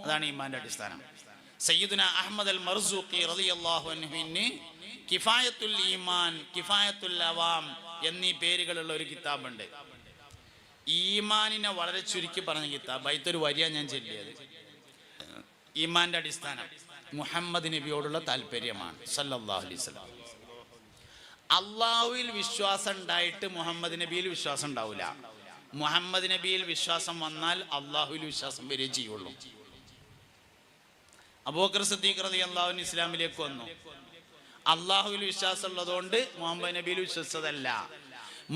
അതാണ് ഈമാന്റെ അടിസ്ഥാനം. സയ്യിദുന അഹ്മദ് അൽ മർസൂഖി റളിയല്ലാഹു അൻഹുവിന് കിഫായത്തുൽ ഈമാൻ, കിഫായത്തുൽ അവാം എന്നീ പേരുകളുള്ള ഒരു കിതാബുണ്ട്. ഈമാനിനെ വളരെ ചുരുക്കി പറഞ്ഞ കിതാബ്. അതിലൊരു വരിയാണ് ഞാൻ ചൊല്ലിയത്. ഈമാന്റെ അടിസ്ഥാനം മുഹമ്മദ് നബിയോടുള്ള താല്പര്യമാണ് സല്ലല്ലാഹു അലൈഹി വസല്ലം. അള്ളാഹുവിൽ വിശ്വാസം ഉണ്ടായിട്ട് മുഹമ്മദ് നബിയിൽ വിശ്വാസം ഉണ്ടാവില്ല. മുഹമ്മദ് നബിയിൽ വിശ്വാസം വന്നാൽ അള്ളാഹുവിൽ വിശ്വാസം വരികയും ചെയ്യുള്ളൂ. അബൂബക്കർ സിദ്ദീഖ് റളിയല്ലാഹു അൻഹു ഇസ്ലാമിലേക്ക് വന്നു. അള്ളാഹുവിൽ വിശ്വാസം ഉള്ളതുകൊണ്ട് മുഹമ്മദ് നബിയിൽ വിശ്വസിച്ചതല്ല,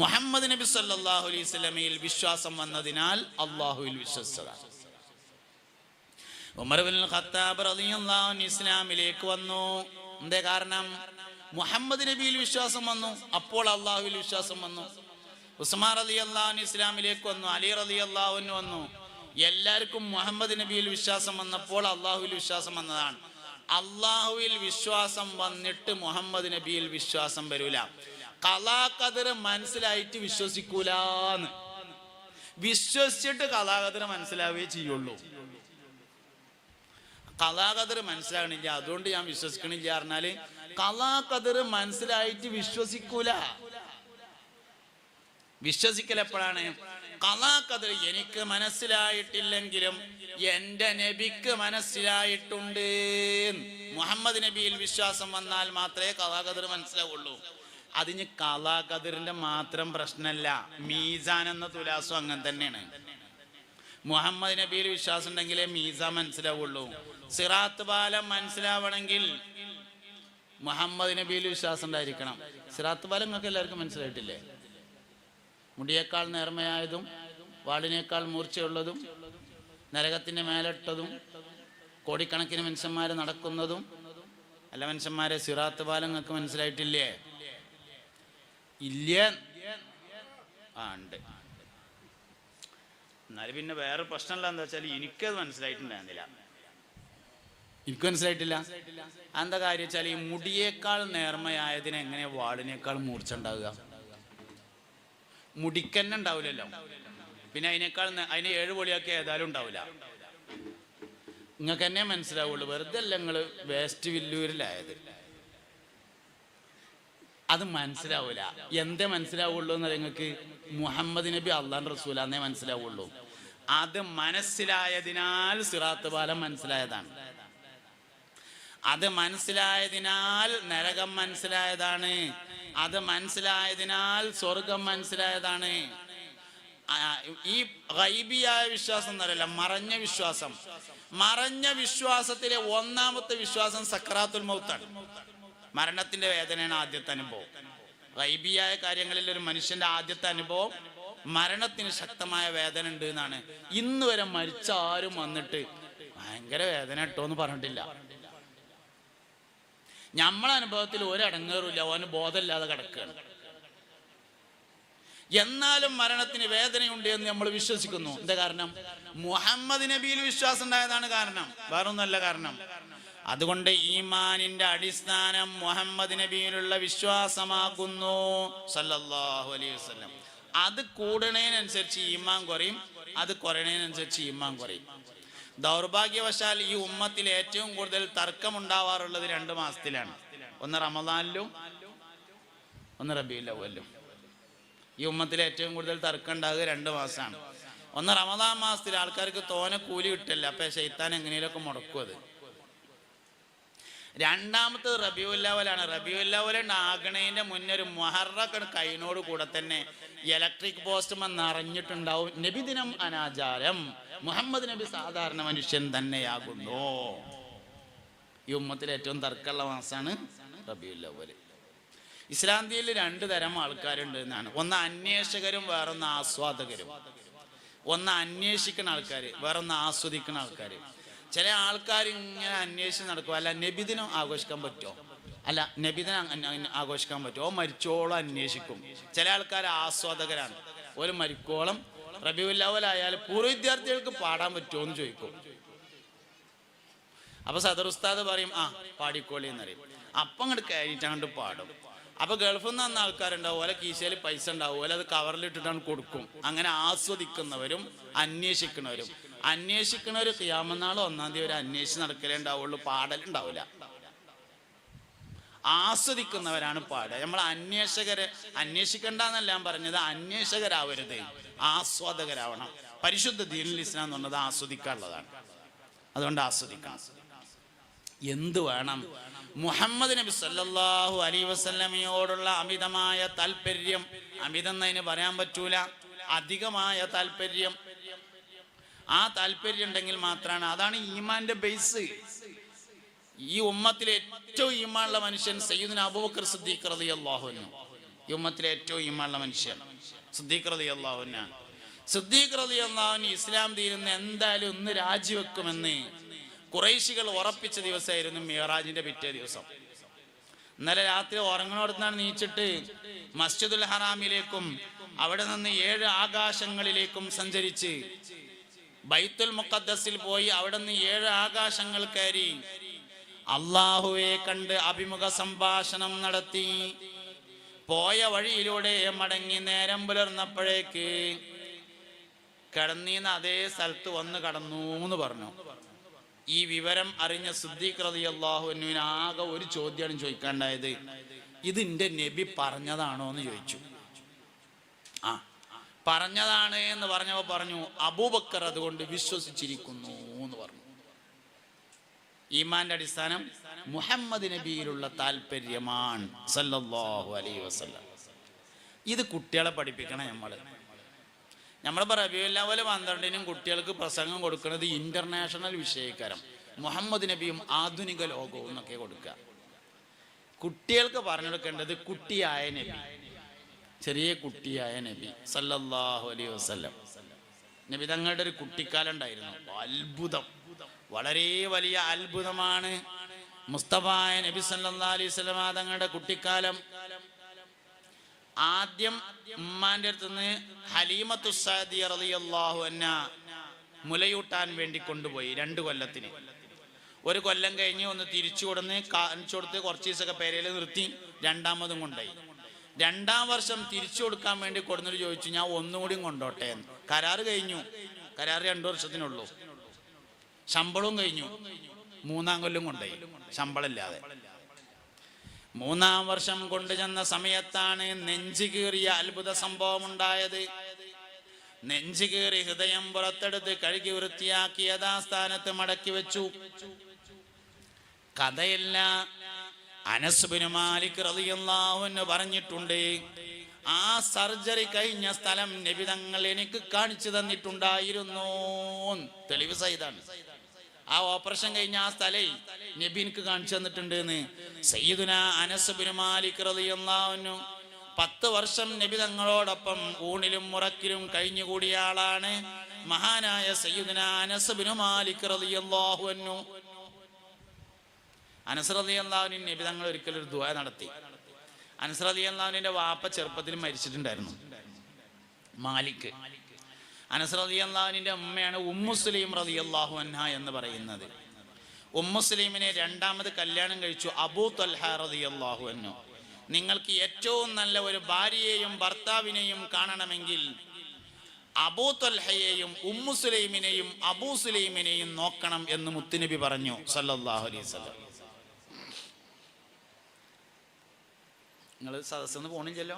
മുഹമ്മദ് നബി സല്ലല്ലാഹു അലൈഹി വസല്ലമയിൽ വിശ്വാസം വന്നതിനാൽ അള്ളാഹുവിൽ വിശ്വസിച്ചതാണ്. ഉമർ ഇബ്നുൽ ഖത്താബ് റളിയല്ലാഹു അൻഹു ഇസ്ലാമിലേക്ക് വന്നു. എന്തേ കാരണം? മുഹമ്മദ് നബിയിൽ വിശ്വാസം വന്നു, അപ്പോൾ അള്ളാഹുവിൽ വിശ്വാസം വന്നു. ഉസ്മാൻ റളിയല്ലാഹു അൻഹു ഇസ്ലാമിലേക്ക് വന്നു, അലി റളിയല്ലാഹു അൻഹു വന്നു. എല്ലാവർക്കും മുഹമ്മദ് നബിയിൽ വിശ്വാസം വന്നപ്പോൾ അള്ളാഹുവിൽ വിശ്വാസം വന്നതാണ്. അള്ളാഹുവിൽ വിശ്വാസം വന്നിട്ട് മുഹമ്മദ് നബിയിൽ വിശ്വാസം വരൂല. ഖലാ ഖദർ മനസ്സിലായിട്ട് വിശ്വസിക്കൂലാന്ന്. വിശ്വസിച്ചിട്ട് ഖലാ ഖദർ മനസ്സിലാവുകയേ ചെയ്യുള്ളൂ. ഖലാ ഖദർ മനസ്സിലാകണില്ല, അതുകൊണ്ട് ഞാൻ വിശ്വസിക്കണില്ല പറഞ്ഞാല് ഖലാ ഖദർ മനസ്സിലായിട്ട് വിശ്വസിക്കൂല. വിശ്വസിക്കൽ എപ്പോഴാണ്? ഖലാ ഖദർ എനിക്ക് മനസ്സിലായിട്ടില്ലെങ്കിലും എൻ്റെ നബിക്ക് മനസ്സിലായിട്ടുണ്ട്. മുഹമ്മദ് നബിയിൽ വിശ്വാസം വന്നാൽ മാത്രമേ ഖലാ ഖദർ മനസ്സിലാവുള്ളൂ. അതിന് ഖലാ ഖദറിന്റെ മാത്രം പ്രശ്നമല്ല, മീസാൻ എന്ന തുലാസും അങ്ങനെ തന്നെയാണ്. മുഹമ്മദ് നബിയിൽ വിശ്വാസം ഉണ്ടെങ്കിലേ മീസാൻ മനസ്സിലാവുള്ളൂ. സിറാത്ത് പാലം മനസ്സിലാവണമെങ്കിൽ മുഹമ്മദ് നബിയിൽ വിശ്വാസം ഉണ്ടായിരിക്കണം. സിറാത്ത് പാലം നിങ്ങൾക്ക് എല്ലാവർക്കും മനസ്സിലായിട്ടില്ലേ? മുടിയേക്കാൾ നേർമയായതും വാളിനേക്കാൾ മൂർച്ചയുള്ളതും നരകത്തിന്റെ മേലിട്ടതും കോടിക്കണക്കിന് മനുഷ്യന്മാർ നടക്കുന്നതും അല്ല മനുഷ്യന്മാരെ, സിറാത്ത് പാലം നിങ്ങൾക്ക് മനസ്സിലായിട്ടില്ലേ? ഇല്ല. ഉണ്ട്. എന്നാലും പിന്നെ വേറെ പ്രശ്നമല്ല, എന്താ വെച്ചാൽ എനിക്കത് മനസ്സിലായിട്ടുണ്ടായിരുന്നില്ല. എനിക്ക് മനസ്സിലായിട്ടില്ല. എന്താ കാര്യം വെച്ചാൽ ഈ മുടിയേക്കാൾ നേർമയായതിന് എങ്ങനെ വാളിനേക്കാൾ മൂർച്ച ഉണ്ടാവുക? മുടിക്കന്നെ ഉണ്ടാവില്ലല്ലോ. പിന്നെ അതിനെ 7 പൊളിയാക്കി ഏതായാലും ഉണ്ടാവില്ല. നിങ്ങൾക്ക് എന്നെ മനസ്സിലാവുള്ളൂ. വെറുതെ അല്ല നിങ്ങൾ വേസ്റ്റ് വില്ലൂരിലായത്. അത് മനസ്സിലാവൂല. എന്തേ മനസ്സിലാവുള്ളൂ എന്ന് നിങ്ങൾക്ക്? മുഹമ്മദ് നബി അള്ളാഹുവിന്റെ റസൂലാന്നേ മനസ്സിലാവുള്ളൂ. അത് മനസ്സിലായതിനാൽ സിറാത്ത് പാലം മനസ്സിലായതാണ്. അത് മനസ്സിലായതിനാൽ നരകം മനസ്സിലായതാണ്. അത് മനസ്സിലായതിനാൽ സ്വർഗം മനസ്സിലായതാണ്. ഈ ഗൈബിയായ വിശ്വാസം എന്നറിയില്ല, മറഞ്ഞ വിശ്വാസം. മറഞ്ഞ വിശ്വാസത്തിലെ ഒന്നാമത്തെ വിശ്വാസം സക്രാത്തുൽ മൗത്താണ്. മരണത്തിന്റെ വേദനയാണ് ആദ്യത്തെ അനുഭവം. ഗൈബിയായ കാര്യങ്ങളിൽ ഒരു മനുഷ്യന്റെ ആദ്യത്തെ അനുഭവം മരണത്തിന് ശക്തമായ വേദന ഉണ്ട് എന്നാണ്. ഇന്ന് വരെ മരിച്ച ആരും വന്നിട്ട് ഭയങ്കര വേദന ഇട്ടോ എന്ന് പറഞ്ഞിട്ടില്ല. നമ്മളെ അനുഭവത്തിൽ ഒരടങ്ങേറുമില്ല, അവന് ബോധമില്ലാതെ കിടക്കുകയാണ്. എന്നാലും മരണത്തിന് വേദനയുണ്ട് എന്ന് നമ്മൾ വിശ്വസിക്കുന്നു. എന്താ കാരണം? മുഹമ്മദ് നബിയിൽ വിശ്വാസം ഉണ്ടായതാണ് കാരണം, വേറൊന്നല്ല കാരണം. അതുകൊണ്ട് ഈമാനിന്റെ അടിസ്ഥാനം മുഹമ്മദ് നബിയിലുള്ള വിശ്വാസമാകുന്നു സല്ലല്ലാഹു അലൈഹി വസല്ലം. അത് കൂടുന്നതിനനുസരിച്ച് ഈമാൻ കുറയും, അത് കുറയുന്നതിനനുസരിച്ച് ഈമാൻ കുറയും. ദൗർഭാഗ്യവശാൽ ഈ ഉമ്മത്തിൽ ഏറ്റവും കൂടുതൽ തർക്കമുണ്ടാവാറുള്ളത് 2 മാസത്തിലാണ്. ഒന്ന് റമദാനിലും ഒന്ന് റബീഉൽ അവ്വലിലും. ഈ ഉമ്മത്തിൽ ഏറ്റവും കൂടുതൽ തർക്കം ഉണ്ടാകുക 2 മാസമാണ്. ഒന്ന് റമദാൻ മാസത്തിൽ ആൾക്കാർക്ക് തോനെ കൂലി കിട്ടില്ല, അപ്പൊ ശൈത്താൻ എങ്ങനെയൊക്കെ മുടക്കും അത്. രണ്ടാമത്തത് റബീഉൽ അവ്വലാണ്. റബീഉൽ അവ്വൽ ആകണേന്റെ മുന്നേ ഒരു മുഹറം കൈനോട് കൂടെ തന്നെ ഇലക്ട്രിക് പോസ്റ്റ് നിറഞ്ഞിട്ടുണ്ടാവും നബിദിനം അനാചാരം, മുഹമ്മദ് നബി സാധാരണ മനുഷ്യൻ തന്നെയാകുന്നു. ഈ ഉമ്മത്തിൽ ഏറ്റവും തർക്കമുള്ള മാസമാണ് റബീഉൽ അവ്വൽ. ഇസ്ലാന്തിയിൽ 2 തരം ആൾക്കാരുണ്ട് എന്നാണ്. ഒന്ന് അന്വേഷകരും വേറൊന്ന് ആസ്വാദകരും. ഒന്ന് അന്വേഷിക്കുന്ന ആൾക്കാർ, വേറൊന്ന് ആസ്വദിക്കുന്ന ആൾക്കാർ. ചില ആൾക്കാർ ഇങ്ങനെ അന്വേഷിച്ച് നടക്കും. അല്ല നബിദിനം ആഘോഷിക്കാൻ പറ്റുമോ? അല്ല നബിദിനം ആഘോഷിക്കാൻ പറ്റുമോ? മരിച്ചോളം അന്വേഷിക്കും. ചില ആൾക്കാർ ആസ്വാദകരാണ്. ഒരു മരിക്കോളം റബീഉൽ അവ്വൽ ആയാൽ പൂർവ്വ വിദ്യാർത്ഥികൾക്ക് പാടാൻ പറ്റുമോ എന്ന് ചോദിക്കും. അപ്പൊ സദർ ഉസ്താദ് പറയും, പാടിക്കോളി എന്നറിയും. അപ്പം അങ്ങോട്ട് കയറിയിട്ട് അങ്ങോട്ട് പാടും. അപ്പൊ ഗൾഫിൽ നിന്ന് വന്ന ആൾക്കാരുണ്ടാവും, ഓലെ കീശയിൽ പൈസ ഉണ്ടാവും, ഓലെ അത് കവറിലിട്ടിട്ടാണ് കൊടുക്കും. അങ്ങനെ ആസ്വദിക്കുന്നവരും അന്വേഷിക്കുന്നവരും. അന്വേഷിക്കുന്നവർ ഖിയാമത്ത് നാൾ 1-ാം തീയതി ഒരു അന്വേഷിച്ച് നടക്കലേ ഉണ്ടാവുള്ളൂ, പാടലുണ്ടാവില്ല. ആസ്വദിക്കുന്നവരാണ് പാടുക. നമ്മൾ അന്വേഷിക്കണ്ടെന്നല്ല ഞാൻ പറഞ്ഞത്, അന്വേഷകരാവരുത്, ആസ്വാദകരാവണം. പരിശുദ്ധ ദീനുൽ ഇസ്ലാം എന്ന് പറഞ്ഞത് ആസ്വദിക്കാനുള്ളതാണ്. അതുകൊണ്ട് ആസ്വദിക്കണം. എന്ത് വേണം? മുഹമ്മദ് നബി സല്ലല്ലാഹു അലൈഹി വസല്ലമയോടുള്ള അമിതമായ താല്പര്യം. അമിതം എന്നതിന് പറയാൻ പറ്റൂല, അധികമായ താല്പര്യം. ആ താല്പര്യം ഉണ്ടെങ്കിൽ മാത്രമാണ്, അതാണ് ഈമാന്റെ ബേസ്. ഈ ഉമ്മത്തിലെ ഏറ്റവും ഈമാനുള്ള മനുഷ്യൻ സയ്യിദുനാ അബൂബക്കർ സിദ്ദീഖ് റളിയല്ലാഹു അൻഹു. ഈ ഉമ്മത്തിലെ ഏറ്റവും ഈമാനുള്ള മനുഷ്യൻ സിദ്ദീഖ് റളിയല്ലാഹു അൻഹു. സിദ്ദീഖ് റളിയല്ലാഹു അൻഹു ഇസ്ലാം ദീനിൽ എന്തായാലും ഒന്ന് രാജിവെക്കുമെന്ന് ഖുറൈശികൾ ഉറപ്പിച്ച ദിവസമായിരുന്നു മിഅ്റാജിന്റെ പിറ്റേ ദിവസം. ഇന്നലെ രാത്രി ഉറങ്ങണോടത്താണ് നീച്ചിട്ട് മസ്ജിദുൽ ഹറാമിലേക്കും അവിടെ നിന്ന് 7 ആകാശങ്ങളിലേക്കും സഞ്ചരിച്ച് ബൈത്തുൽ മുഖദ്ദസിൽ പോയി അവിടെ നിന്ന് 7 ആകാശങ്ങൾ കയറി അള്ളാഹുവെ കണ്ട് അഭിമുഖ സംഭാഷണം നടത്തി. പോയ വഴിയിലൂടെ മടങ്ങി നേരം പുലർന്നപ്പോഴേക്ക് കിടന്നീന്ന് അതേ സ്ഥലത്ത് വന്ന് കടന്നു എന്ന് പറഞ്ഞു. ഈ വിവരം അറിഞ്ഞ സിദ്ദീഖ് റളിയല്ലാഹു അൻഹുവിന് ആകെ ഒരു ചോദ്യമാണ് ചോദിക്കാണ്ടായത്, ഇത് എൻ്റെ നബി പറഞ്ഞതാണോ എന്ന് ചോദിച്ചു. ആ പറഞ്ഞതാണ് എന്ന് പറഞ്ഞപ്പോൾ പറഞ്ഞു, അബൂബക്കർ അതുകൊണ്ട് വിശ്വസിച്ചിരിക്കുന്നു എന്ന് പറഞ്ഞു. ഈമാന്റെ അടിസ്ഥാനം മുഹമ്മദ് നബിയിലുള്ള താല്പര്യമാണ് സല്ലല്ലാഹു അലൈഹി വസല്ലം. ഇത് കുട്ടികളെ പഠിപ്പിക്കണം. നമ്മളിപ്പോൾ റബീഉൽ അവ്വൽ 12-നും കുട്ടികൾക്ക് പ്രസംഗം കൊടുക്കുന്നത് ഇന്റർനാഷണൽ വിഷയക്കാരം മുഹമ്മദ് നബിയും ആധുനിക ലോകവും എന്നൊക്കെ കൊടുക്കുക. കുട്ടികൾക്ക് പറഞ്ഞു കൊടുക്കേണ്ടത് കുട്ടിയായ നബി, ചെറിയ കുട്ടിയായ നബി സല്ലല്ലാഹു അലൈഹി വസല്ലം. നബി തങ്ങളുടെ ഒരു കുട്ടിക്കാലം ഉണ്ടായിരുന്നു, അത്ഭുതം, വളരെ വലിയ അത്ഭുതമാണ് മുസ്തഫായ നബി സല്ലല്ലാഹു അലൈഹി വസല്ലം തങ്ങളുടെ കുട്ടിക്കാലം. ആദ്യം ഉമ്മാന്റെ അടുത്തുനിന്ന് ഹലീമത്തു സഅദിയ റളിയല്ലാഹു അൻഹ മുലയൂട്ടാൻ വേണ്ടി കൊണ്ടുപോയി 2 കൊല്ലത്തിന്. 1 കൊല്ലം കഴിഞ്ഞ് ഒന്ന് തിരിച്ചു കൊടുത്ത് കുറച്ച് ദിവസമൊക്കെ പേരയിൽ നിർത്തി, 2ാമതും കൊണ്ടുപോയി. 2ാം വർഷം തിരിച്ചു കൊടുക്കാൻ വേണ്ടി കൊടുന്നിട്ട് ചോദിച്ചു, ഞാൻ ഒന്നുകൂടിയും കൊണ്ടോട്ടെ എന്ന്. കരാറ് കഴിഞ്ഞു, കരാറ് 2 വർഷത്തിനുള്ളൂ, ശമ്പളവും കഴിഞ്ഞു. 3ാം കൊല്ലം കൊണ്ടുപോയി ശമ്പളമില്ലാതെ. 3ാം വർഷം കൊണ്ടുചെന്ന സമയത്താണ് നെഞ്ചു കീറിയ അത്ഭുത സംഭവം ഉണ്ടായത്. നെഞ്ചു കീറി ഹൃദയം പുറത്തെടുത്ത് കഴുകി വൃത്തിയാക്കി യഥാസ്ഥാനത്ത് മടക്കി വെച്ചു. കഥയല്ല, അനസ് ബിൻ മാലിക് റളിയല്ലാഹു അൻഹു പറഞ്ഞിട്ടുണ്ട്, ആ സർജറി കഴിഞ്ഞ സ്ഥലം നബി തങ്ങൾ എനിക്ക് കാണിച്ചു തന്നിട്ടുണ്ടായിരുന്നു. തെളിവ് സഹിതാണ്. ആ ഓപ്പറേഷൻ കഴിഞ്ഞ ആ സ്ഥലം നബി എനിക്ക് കാണിച്ചു തന്നിട്ടുണ്ട് എന്ന്. സയ്യിദുനാ അനസ് ബിൻ മാലിക് റളിയല്ലാഹു അൻഹു 10 വർഷം നബി തങ്ങളോടൊപ്പം ഊണിലും മുറക്കിലും കഴിഞ്ഞുകൂടിയ ആളാണ് മഹാനായ സയ്യിദുനാ അനസ് ബിൻ മാലിക് റളിയല്ലാഹു അൻഹു. അനസ് റളിയല്ലാഹു അൻഹു നബി തങ്ങൾ ഒരിക്കലും ഒരു ദുആ നടത്തി. അനസ് റളിയല്ലാഹു അൻഹുവിന്റെ വാപ്പ ചെറുപ്പത്തിൽ മരിച്ചിട്ടുണ്ടായിരുന്നു, മാലിക്. അനസ് റളിയല്ലാഹു അൻഹുവിന്റെ ഉമ്മയാണ് ഉമ്മു സുലൈം റളിയല്ലാഹു അൻഹ എന്ന് പറയുന്നത്. ഉമ്മു സുലൈമിനെ 2ാമത് കല്യാണം കഴിച്ചു അബൂ ത്വൽഹ റളിയല്ലാഹു അൻഹു. നിങ്ങൾക്ക് ഏറ്റവും നല്ല ഒരു ഭാര്യയെയും ഭർത്താവിനെയും കാണണമെങ്കിൽ അബൂ ത്വൽഹയെയും ഉമ്മു സുലൈമിനെയും അബൂ സുലൈമിനെയും നോക്കണം എന്ന് മുത്തുനബി പറഞ്ഞു സല്ലല്ലാഹു അലൈഹി വസല്ലം. നിങ്ങൾ സദസ്സെന്ന് പോണില്ലല്ലോ,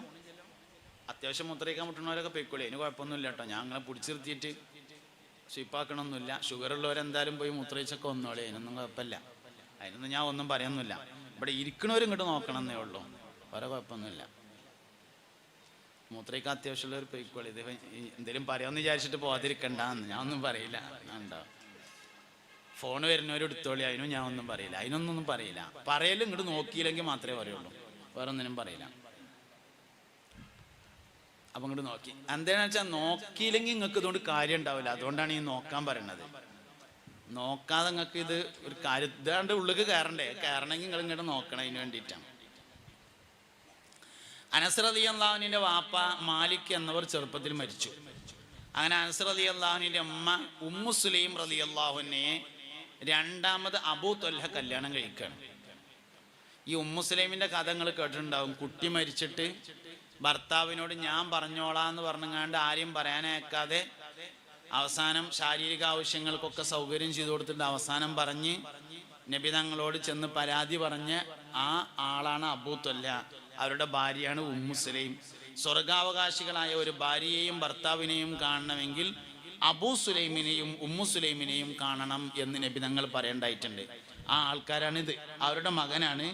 അത്യാവശ്യം മുദ്രയിക്കാൻ മുട്ടുന്നവരൊക്കെ പൊയ്ക്കോളി, അതിന് കുഴപ്പമൊന്നുമില്ല കേട്ടോ. ഞാൻ നിങ്ങളെ പിടിച്ചു നിർത്തിയിട്ട് സ്വീപ്പാക്കണമൊന്നുമില്ല. ഷുഗർ ഉള്ളവരെന്തായാലും പോയി മുദ്രയിച്ചൊക്കെ വന്നോളി, അതിനൊന്നും കുഴപ്പമില്ല. അതിനൊന്നും ഞാൻ ഒന്നും പറയുന്നില്ല. ഇവിടെ ഇരിക്കണവരും ഇങ്ങോട്ട് നോക്കണം എന്നേ ഉള്ളൂ, വേറെ കുഴപ്പമൊന്നുമില്ല. മൂത്രയ്ക്ക് അത്യാവശ്യമുള്ളവർ പൊയ്ക്കോളി. ഇത് എന്തെങ്കിലും പറയാമെന്ന് വിചാരിച്ചിട്ട് പോകാതിരിക്കണ്ടെന്ന് ഞാൻ ഒന്നും പറയില്ല. ഉണ്ടാവും ഫോൺ വരുന്നവർ എടുത്തോളി, അതിനും ഞാൻ ഒന്നും പറയില്ല, അതിനൊന്നും പറയില്ല. പറയലും ഇങ്ങോട്ട് നോക്കിയില്ലെങ്കിൽ മാത്രമേ പറയുള്ളൂ, വേറെ ഒന്നിനും പറയില്ല. അപ്പം ഇങ്ങോട്ട് നോക്കി എന്താണെന്ന് വെച്ചാൽ നോക്കിയില്ലെങ്കിൽ നിങ്ങൾക്ക് ഇതുകൊണ്ട് കാര്യം ഉണ്ടാവില്ല. അതുകൊണ്ടാണ് ഈ നോക്കാൻ പറയണത്. നോക്കാതെ നിങ്ങൾക്ക് ഇത് ഒരു കാര്യം ഇതാണ്ട് ഉള്ളിലേക്ക് കയറണ്ടേ, കയറണമെങ്കിൽ നിങ്ങൾ ഇങ്ങോട്ട് നോക്കണം, അതിന് വേണ്ടിയിട്ടാണ്. അനസ് റളിയല്ലാഹു അൻഹുവിന്റെ വാപ്പ മാലിക് എന്നവർ ചെറുപ്പത്തിൽ മരിച്ചു. അങ്ങനെ അനസ് റളിയല്ലാഹു അൻഹുവിന്റെ ഉമ്മ ഉമ്മു സുലൈം റളിയല്ലാഹു അൻഹയെ 2ാമത് അബൂ ത്വൽഹ കല്യാണം കഴിക്കുകയാണ്. ഈ ഉമ്മുസ്ലൈമിൻ്റെ കഥ നിങ്ങൾ കേട്ടിട്ടുണ്ടാവും. കുട്ടി മരിച്ചിട്ട് ഭർത്താവിനോട് ഞാൻ പറഞ്ഞോളാന്ന് പറഞ്ഞങ്ങാണ്ട് ആരെയും പറയാനേക്കാതെ അവസാനം ശാരീരിക ആവശ്യങ്ങൾക്കൊക്കെ സൗകര്യം ചെയ്തു കൊടുത്തിട്ട് അവസാനം പറഞ്ഞ് നബി തങ്ങളോട് ചെന്ന് പരാതി പറഞ്ഞ ആ ആളാണ് അബൂ ത്വൽഹ. അവരുടെ ഭാര്യയാണ് ഉമ്മുസ്ലൈം. സ്വർഗാവകാശികളായ ഒരു ഭാര്യയെയും ഭർത്താവിനെയും കാണണമെങ്കിൽ അബൂ സുലൈമിനെയും ഉമ്മു സുലൈമിനെയും കാണണം എന്ന് നബി തങ്ങൾ പറയേണ്ടായിട്ടുണ്ട്. ആ ആൾക്കാരാണിത്. അവരുടെ മകനാണ്.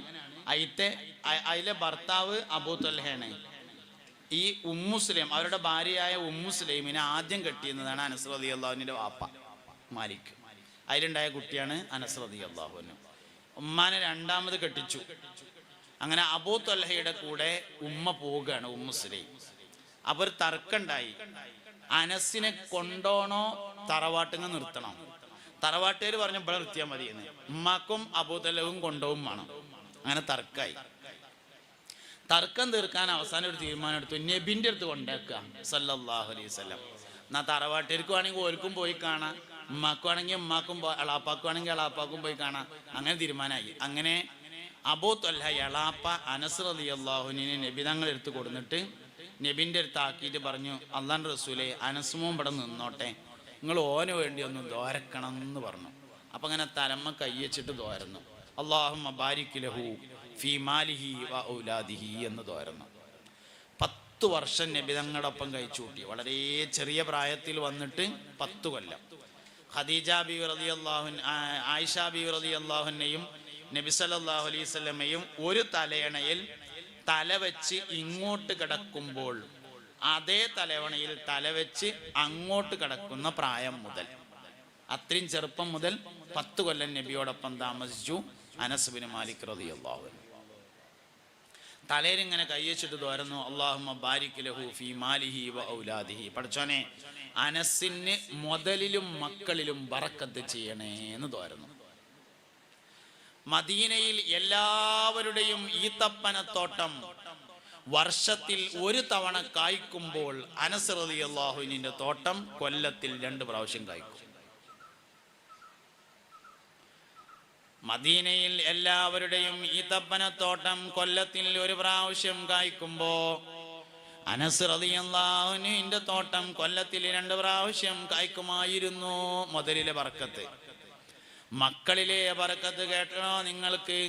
അതിലെ ഭർത്താവ് അബൂ ത്വൽഹയാണ്. ഈ ഉമ്മുസ്ലൈം അവരുടെ ഭാര്യയായ ഉമ്മുസ്ലൈമിനെ ആദ്യം കെട്ടിയെന്നതാണ് അനസ് റളിയല്ലാഹുവിന്റെ വാപ്പ മാലിക്. അതിലുണ്ടായ കുട്ടിയാണ് അനസ് റളിയല്ലാഹു അൻഹു. ഉമ്മാനെ രണ്ടാമത് കെട്ടിച്ചു. അങ്ങനെ അബൂ ത്വൽഹയുടെ കൂടെ ഉമ്മ പോവുകയാണ് ഉമ്മുസ്ലൈം. അപ്പോൾ ഒരു തർക്കമുണ്ടായി. അനസിനെ കൊണ്ടോണോ തറവാട്ടിങ്ങ് നിർത്തണോ? തറവാട്ടുകാർ പറഞ്ഞു ഇവിടെ നിർത്തിയാൽ മതി എന്ന്. ഉമ്മാക്കും അബൂ ത്വൽഹയും കൊണ്ടോവും വേണം. അങ്ങനെ തർക്കമായി. തർക്കം തീർക്കാൻ അവസാനം ഒരു തീരുമാനം എടുത്തു. നബിന്റെ അടുത്ത് കൊണ്ടേക്കുക സല്ലല്ലാഹു അലൈഹി വസല്ലം. എന്നാ തറവാട്ടിലേക്ക് വേണമെങ്കിൽ ഓർക്കും പോയി കാണാം, ഉമ്മാക്കും ആണെങ്കിൽ ഉമ്മാക്കും എളാപ്പാക്കും ആണെങ്കിൽ എളാപ്പാക്കും പോയി കാണാം. അങ്ങനെ തീരുമാനമായി. അങ്ങനെ അബൂ ത്വൽഹ എളാപ്പ അനസ് റളിയല്ലാഹുവിനെ നബി തങ്ങൾ എടുത്ത് കൊടുത്തിട്ട് നബിൻ്റെ അടുത്ത് ആക്കിയിട്ട് പറഞ്ഞു, അല്ലാഹുവിൻ്റെ റസൂലേ അനസുമോൻ ഇവിടെ നിന്നോട്ടെ, നിങ്ങൾ ഓന് വേണ്ടി ഒന്ന് ദോരക്കണം എന്ന് പറഞ്ഞു. അപ്പം അങ്ങനെ തലമ്മ കയ്യച്ചിട്ട് ദോരന്നു. അല്ലാഹുമ്മ ബാരിക് ലഹു ഫീ മാലിഹി വ ഔലാദിഹി എന്ന് ദോരന്നു. 10 വർഷം നബി തങ്ങളോടൊപ്പം കഴിച്ചു കൂട്ടി. വളരെ ചെറിയ പ്രായത്തിൽ വന്നിട്ട് 10 കൊല്ലം. ഖദീജ ബീവി റളിയല്ലാഹു ആയിഷ ബീവി റളിയല്ലാഹു അൻഹയും നബി സല്ലല്ലാഹു അലൈഹി വസല്ലമയും ഒരു തലയണയിൽ തലവെച്ച് ഇങ്ങോട്ട് കിടക്കുമ്പോൾ അതേ തലവണയിൽ തലവെച്ച് അങ്ങോട്ട് കിടക്കുന്ന പ്രായം മുതൽ, അത്രയും ചെറുപ്പം മുതൽ 10 കൊല്ലം നബിയോടൊപ്പം താമസിച്ചു അനസ് ബിൻ മാലിക് റളിയല്ലാഹു അൻഹു. തലയിൽ ഇങ്ങനെ കയ്യച്ചിട്ട് തോരുന്നു, അല്ലാഹുമ്മ ബാരിക് ലഹു ഫീ മാലിഹി വ ഔലാദിഹി. പടച്ചോനെ അനസിന് മുതലിലും മക്കളിലും ബറക്കത്ത് ചെയ്യണേ എന്ന് തോരുന്നു. മദീനയിൽ എല്ലാവരുടെയും ഈത്തപ്പനത്തോട്ടം വർഷത്തിൽ ഒരു തവണ കായ്ക്കുമ്പോൾ അനസ് റളിയല്ലാഹുവിന്റെ തോട്ടം കൊല്ലത്തിൽ 2 പ്രാവശ്യം കായ്ക്കും. മദീനയിൽ എല്ലാവരുടെയും ഈത്തപ്പനത്തോട്ടം കൊല്ലത്തിൽ 1 പ്രാവശ്യം കായ്ക്കുമ്പോ അനസ് റളിയല്ലാഹുവിന്റെ തോട്ടം കൊല്ലത്തിൽ 2 പ്രാവശ്യം കായ്ക്കുമായിരുന്നു. മുതലിലെ ബർക്കത്ത്, മക്കളിലെ ബർക്കത്ത് കേട്ടോ നിങ്ങൾക്ക്.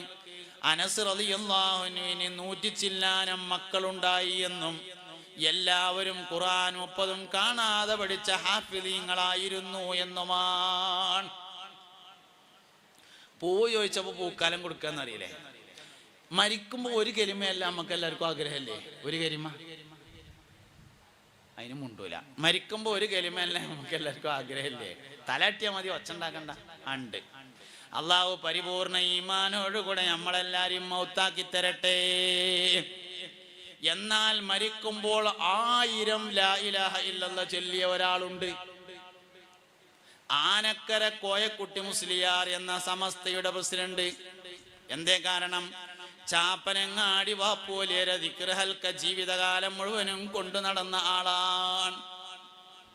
അനസ് റളിയല്ലാഹുവിന് 100 ചില്ലാനം മക്കളുണ്ടായി എന്നും എല്ലാവരും ഖുർആൻ 30 കാണാതെ പഠിച്ച ഹാഫിളീങ്ങളായിരുന്നു എന്നുമാണ്. പോയി ചോദിച്ചപ്പോൾ പൂക്കാലം കൊടുക്കാന്നറിയില്ലേ? മരിക്കുമ്പോൾ ഒരു കലിമയല്ല നമുക്ക് എല്ലാവർക്കും ആഗ്രഹമല്ലേ? ഒരു കലിമ അതിന് മുണ്ടൂല. മരിക്കുമ്പോൾ ഒരു കലിമയല്ല നമുക്ക് എല്ലാവർക്കും ആഗ്രഹമല്ലേ? തലട്ടിയാൽ മതി, ഒച്ച ഉണ്ടാക്കണ്ട. ഉണ്ട്. അള്ളാഹു പരിപൂർണ ഈമാനോടുകൂടെ നമ്മളെല്ലാരെയും മൗത്താക്കി തരട്ടെ. എന്നാൽ മരിക്കുമ്പോൾ 1000 ലാ ഇലാഹ ഇല്ലല്ലാഹ് ചൊല്ലിയ ഒരാളുണ്ട്. ആനക്കര കോയക്കുട്ടി മുസ്ലിയാർ എന്ന സമസ്തയുടെ പ്രസിഡന്റ്. എന്തേ കാരണം? ചാപ്പനങ്ങാടി വാപ്പോലിയരെ ദിക്ർ ഹൽക്ക ജീവിതകാലം മുഴുവനും കൊണ്ടു നടന്ന ആളാണ്.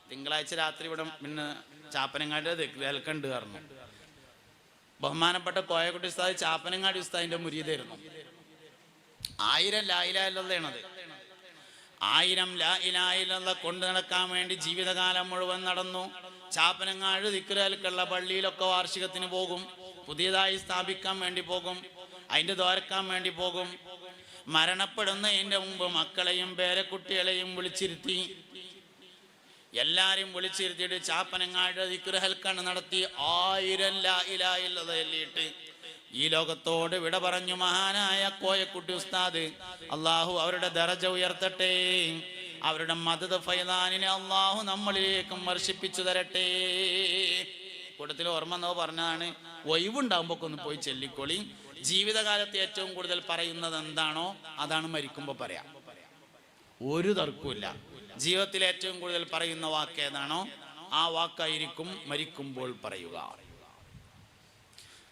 തിങ്കളാഴ്ച രാത്രി ഇവിടെ പിന്നെ ചാപ്പനങ്ങാടി ദിക്ർ ഹൽക്ക ഉണ്ട് പറഞ്ഞു. ബഹുമാനപ്പെട്ട കോയക്കുട്ടി ഉസ്താദ് ചാപ്പനങ്ങാടി ഉസ്താദിന്റെ മുരീദായിരുന്നു. 1000 ലാ ഇലാഹ ഇല്ലല്ലാഹ് 1000 ലാ ഇലാഹ ഇല്ലല്ലാഹ് കൊണ്ടു നടക്കാൻ വേണ്ടി ജീവിതകാലം മുഴുവൻ നടന്നു. ചാപ്പനങ്ങാട് ദിക്ർ ഹൽക്കുള്ള പള്ളിയിലൊക്കെ വാർഷികത്തിന് പോകും, പുതിയതായി സ്ഥാപിക്കാൻ വേണ്ടി പോകും, അതിൻ്റെ ദ്വാരക്കാൻ വേണ്ടി പോകും. മരണപ്പെടുന്നതിൻ്റെ മുമ്പ് മക്കളെയും പേരക്കുട്ടികളെയും വിളിച്ചിരുത്തി, എല്ലാരെയും വിളിച്ചിരുത്തിയിട്ട് ചാപ്പനങ്ങാട് ദിക്ർ ഹൽക്കാണ് നടത്തി 1000 ലാ ഇലാഹ ഇല്ലല്ലാഹ് ചൊല്ലിയിട്ട് ഈ ലോകത്തോട് വിട പറഞ്ഞു മഹാനായ കോയക്കുട്ടി ഉസ്താദ്. അള്ളാഹു അവരുടെ ദറജ ഉയർത്തട്ടെ, അവരുടെ മദദ് ഫൈദാനിനെ അള്ളാഹു നമ്മളിലേക്കും വർഷിപ്പിച്ചു തരട്ടെ. കൂട്ടത്തിൽ ഓർമ്മ എന്നോ പറഞ്ഞതാണ്, ഒഴിവുണ്ടാകുമ്പോൾ ഒന്ന് പോയി ചൊല്ലിക്കൊളി. ജീവിതകാലത്ത് ഏറ്റവും കൂടുതൽ പറയുന്നത് എന്താണോ അതാണ് മരിക്കുമ്പോൾ പറയാം. ഒരു തർക്കമില്ല. ജീവിതത്തിൽ ഏറ്റവും കൂടുതൽ പറയുന്ന വാക്ക് ഏതാണോ ആ വാക്കായിരിക്കും മരിക്കുമ്പോൾ പറയുക.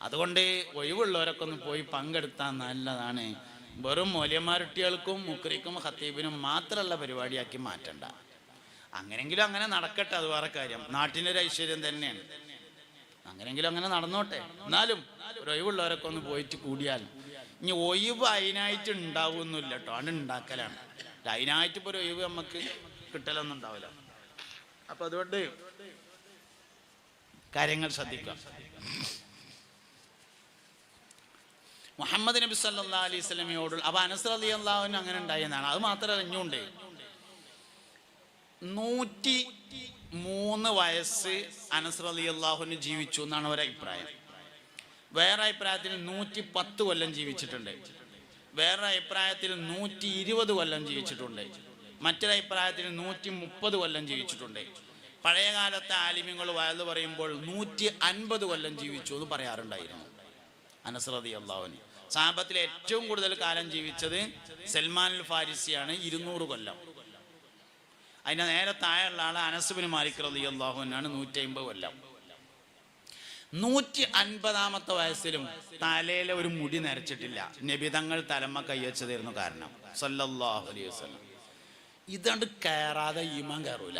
അതുകൊണ്ട് ഒഴിവുള്ളവരൊക്കെ ഒന്ന് പോയി പങ്കെടുത്താൽ നല്ലതാണ്. വെറും മൗലവിമാരുട്ടികൾക്കും മുക്രിക്കും ഖത്തീബിനും മാത്രമുള്ള പരിപാടിയാക്കി മാറ്റണ്ട. അങ്ങനെങ്കിലും അങ്ങനെ നടക്കട്ടെ, അത് വേറെ കാര്യം. നാട്ടിനൊരു ഐശ്വര്യം തന്നെയാണ്. അങ്ങനെങ്കിലും അങ്ങനെ നടന്നോട്ടെ. എന്നാലും ഒരു ഒഴിവുള്ളവരൊക്കെ ഒന്ന് പോയിട്ട് കൂടിയാൽ ഇനി ഒഴിവ് അതിനായിട്ട് ഉണ്ടാവുന്നില്ല കേട്ടോ, അത് ഉണ്ടാക്കലാണ്. അതിനായിട്ട് ഇപ്പോൾ ഒരു ഒഴിവ് നമുക്ക് കിട്ടലൊന്നും ഉണ്ടാവില്ല. അപ്പം അതുകൊണ്ട് കാര്യങ്ങൾ ശ്രദ്ധിക്കാം. മുഹമ്മദ് നബി സല്ലല്ലാഹു അലൈഹി വസല്ലമയോട് അപ്പോൾ അനസ് റളിയല്ലാഹു അൻഹു അങ്ങനെ ഉണ്ടായെന്നാണ്. അത് മാത്രമല്ല, ഇഞ്ഞുണ്ട് 103 വയസ്സ് അനസ് റളിയല്ലാഹു അൻഹു ജീവിച്ചു എന്നാണ് ഒരഭിപ്രായം. വേറെ അഭിപ്രായത്തിൽ 110 കൊല്ലം ജീവിച്ചിട്ടുണ്ട്. വേറെ അഭിപ്രായത്തിൽ 120 കൊല്ലം ജീവിച്ചിട്ടുണ്ട്. മറ്റൊരഭിപ്രായത്തിൽ 130 കൊല്ലം ജീവിച്ചിട്ടുണ്ട്. പഴയ കാലത്തെ ആലിമ്യങ്ങൾ വയത് പറയുമ്പോൾ 150 കൊല്ലം ജീവിച്ചു എന്ന് പറയാറുണ്ടായിരുന്നു അനസ് റളിയല്ലാഹു അൻഹു. സഹാബത്തിലെ ഏറ്റവും കൂടുതൽ കാലം ജീവിച്ചത് സൽമാൻ അൽ ഫാരിസിയാണ്, 200 കൊല്ലം. അതിൻ്റെ നേരെ താഴെയുള്ള ആൾ അനസ് ബിൻ മാലിക് റളിയല്ലാഹു അൻഹു, 150 കൊല്ലം. 150ാമത്തെ വയസ്സിലും തലയിലെ ഒരു മുടി നരച്ചിട്ടില്ല. നബി തങ്ങൾ തലമ്മ കൈവച്ചതായിരുന്നു കാരണം സല്ലല്ലാഹു അലൈഹി വസല്ലം. ഇതുകൊണ്ട് കയറാതെ ഈമാൻ കയറൂല.